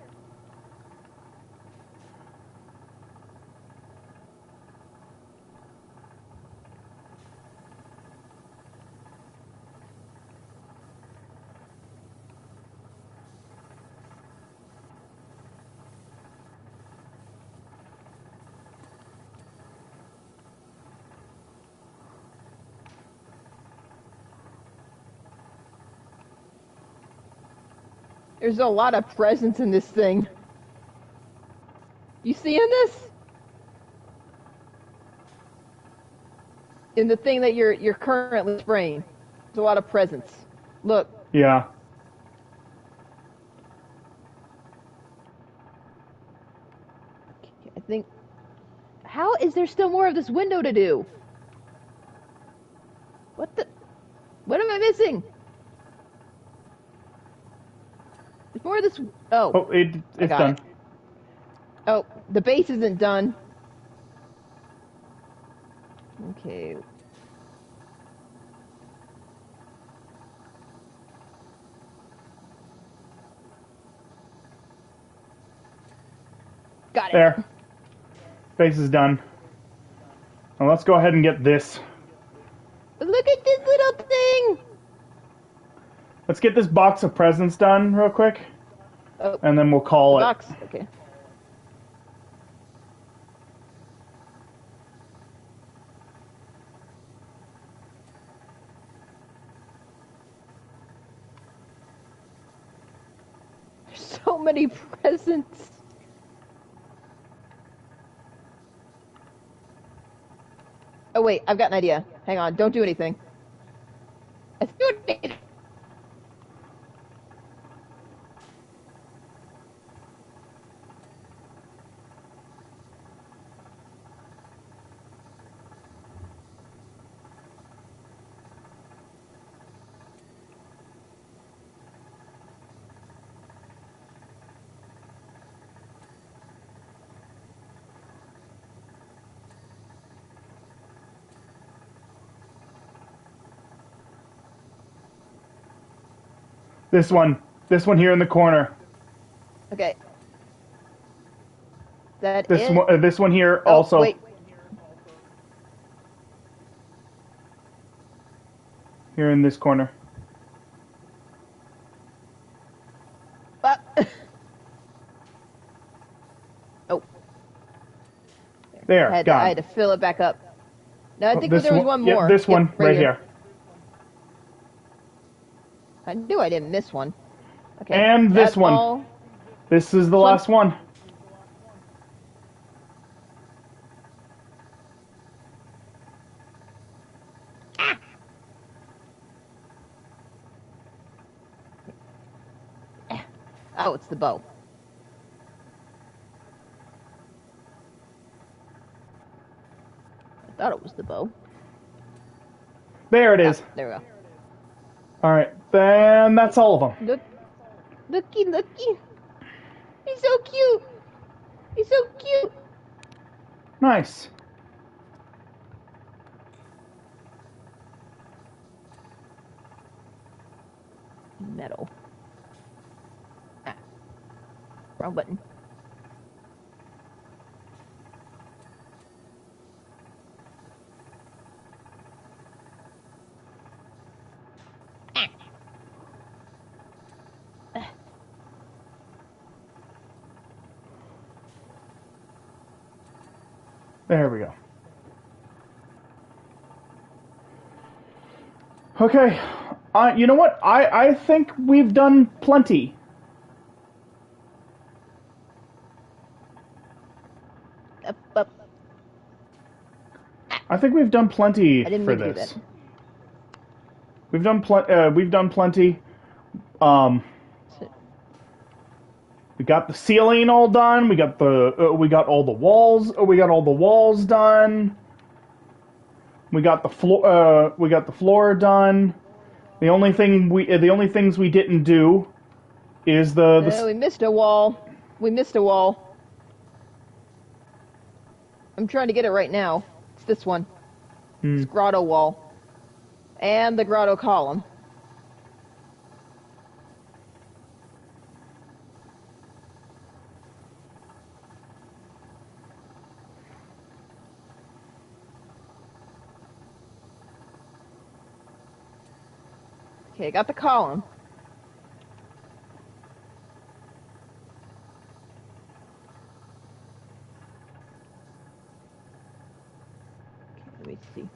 There's a lot of presents in this thing. You seeing this? In the thing that you're currently spraying. There's a lot of presents. Look. Yeah. I think... How is there still more of this window to do? What the... What am I missing? There's more of this... Oh. Oh, it's done. Oh, the base isn't done. Okay. Got it. There. Base is done. Now let's go ahead and get this. Look at this little thing! Let's get this box of presents done real quick. Oh, and then we'll call it. box. Okay. There's so many presents. Oh wait, I've got an idea. Hang on, don't do anything. Let's do it. This one here in the corner. Okay. That this one here oh, also. Wait. Here in this corner. Oh. There, I gone. had to fill it back up. No, I think there was one more. Yep, this one right here. I knew I didn't miss one. Okay. And this one. All... This is the last one. Ah! Oh, it's the bow. I thought it was the bow. There it is. Oh, there we go. Alright, then that's all of them. Looky. He's so cute. He's so cute. Nice. Metal. Ah. Wrong button. There we go. Okay. You know what? I think we've done plenty. Up. I think we've done plenty I didn't for mean to do this. that. We've done plenty. We got the ceiling all done. We got all the walls. We got all the walls done. We got the floor. We got the floor done. The only things we didn't do is the We missed a wall. We missed a wall. I'm trying to get it right now. It's this one. It's grotto wall. And the grotto column. Okay, I got the column. Okay, let me see.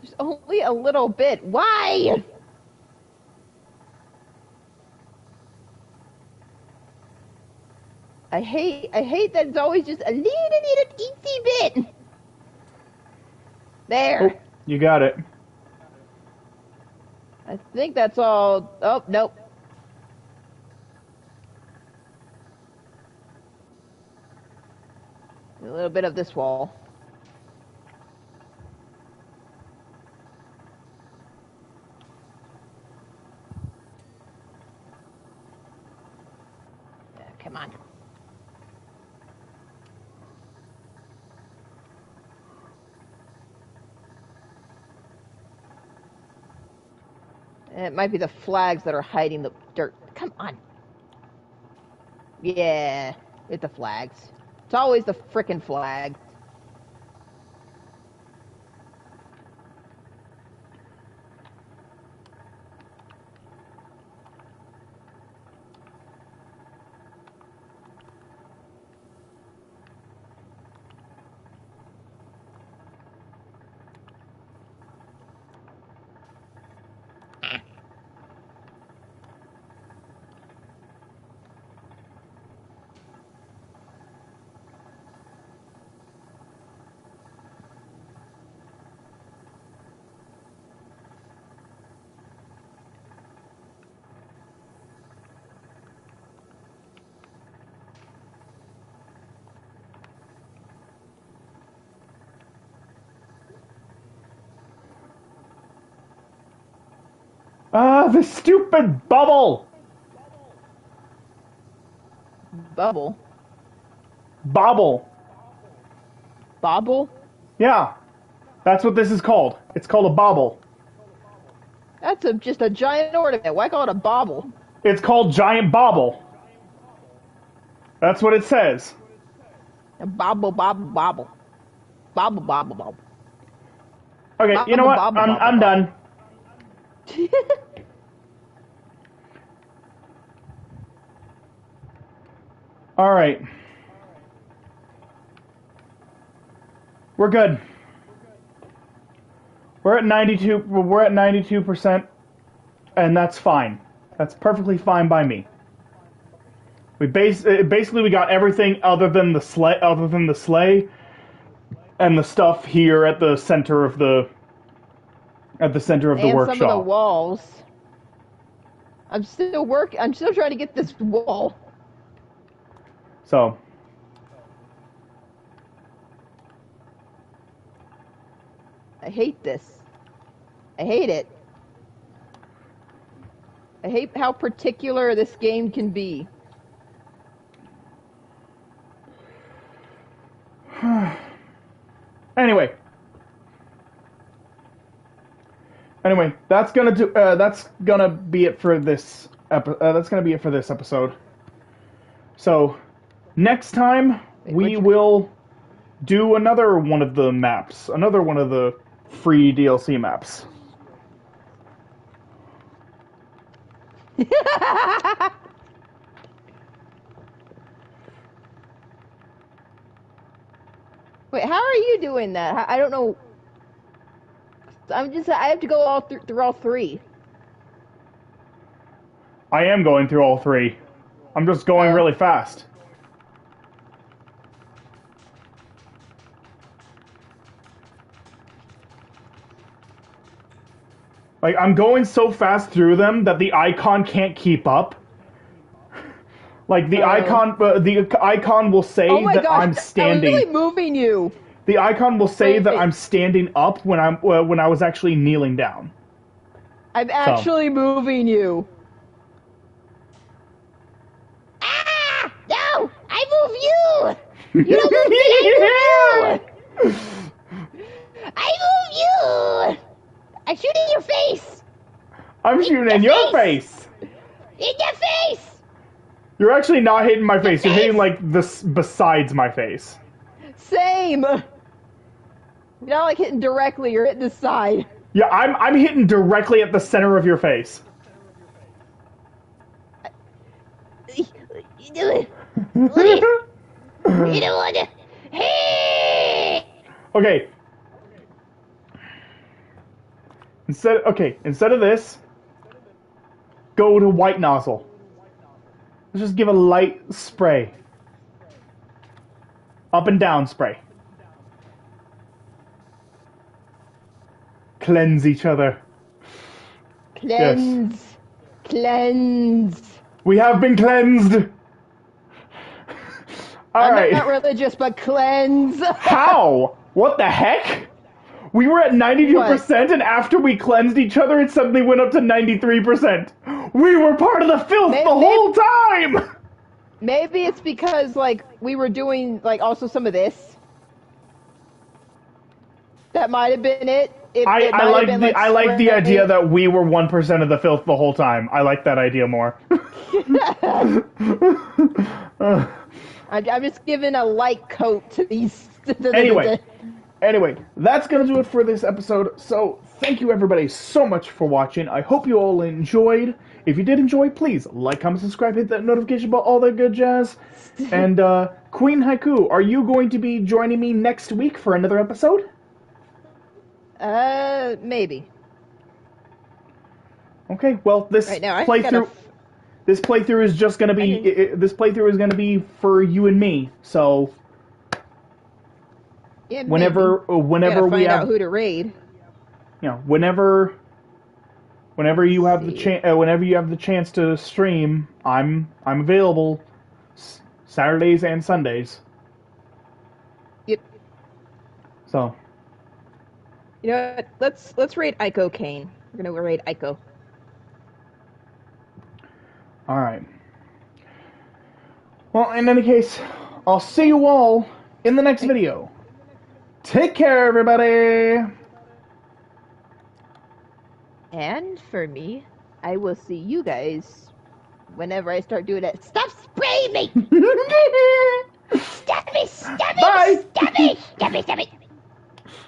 There's only a little bit. Why? I hate that it's always just a little teensy bit. There. Oh, you got it. I think that's all. Oh, nope. A little bit of this wall. Come on. It might be the flags that are hiding the dirt. Come on. Yeah, it's the flags. It's always the frickin' flags. Ah, the stupid bubble! Bubble. Bobble. Bobble? Yeah. That's what this is called. It's called a bobble. That's just a giant ornament. Why call it a bobble? It's called giant bobble. That's what it says. A bobble, bobble, bobble. Bobble, bobble, bobble. Okay, Bobble, you know what? bobble, bobble, I'm done. All right. We're good. We're at 92. We're at 92%, and that's fine. That's perfectly fine by me. Basically we got everything other than the sleigh, and the stuff here at the center of the and workshop. some of the walls. I'm still trying to get this wall. So. I hate this. I hate it. I hate how particular this game can be. Anyway, that's gonna be it for this episode. So, next time we will do another one of the maps, another one of the free DLC maps. Wait, how are you doing that? I don't know. I have to go all through all three. I am going through all three. I'm just going really fast. Like, I'm going so fast through them that the icon can't keep up. Like the icon will say Oh my that gosh, I'm standing. I'm really moving you. The icon will say that Wait. I'm standing up when I was actually kneeling down. I'm actually moving you. Ah! No! I move you! You don't move me, I move you! I move you! I shoot in your face! I'm shooting in your face. In your face! You're actually not hitting my face. You're hitting face. like this besides my face. Same. You're not like hitting directly. You're hitting the side. Yeah, I'm hitting directly at the center of your face. You do it. You don't want to. Hey! Okay. Instead of this, go to white nozzle. Let's just give a light spray. Up and down spray. Cleanse each other. Cleanse. Yes. Cleanse. We have been cleansed. All right. I'm not religious, but cleanse. How? What the heck? We were at 92%, and after we cleansed each other, it suddenly went up to 93%. We were part of the filth the whole time! Maybe it's because, like, we were doing, like, also some of this. That might have been it. I like the idea that we were 1% of the filth the whole time. I like that idea more. I'm just giving a light coat to these. Anyway, that's going to do it for this episode. So, thank you everybody so much for watching. I hope you all enjoyed. If you did enjoy, please like, comment, subscribe, hit that notification bell, all that good jazz. And, Queen Haiku, are you going to be joining me next week for another episode? Maybe. Okay, well, this right now, this playthrough is just going to be... this playthrough is going to be for you and me, so... Yeah, whenever we find have out who to raid. You know, whenever you have the chance to stream, I'm available Saturdays and Sundays. Yep. So. You know what? Let's raid Ico Kane. We're gonna raid Ico. All right. Well, in any case, I'll see you all in the next video. Take care, everybody! And for me, I will see you guys whenever I start doing it. Stop spraying me! Stop me! Stop me! Bye! Stop me! Stop me! Stop me!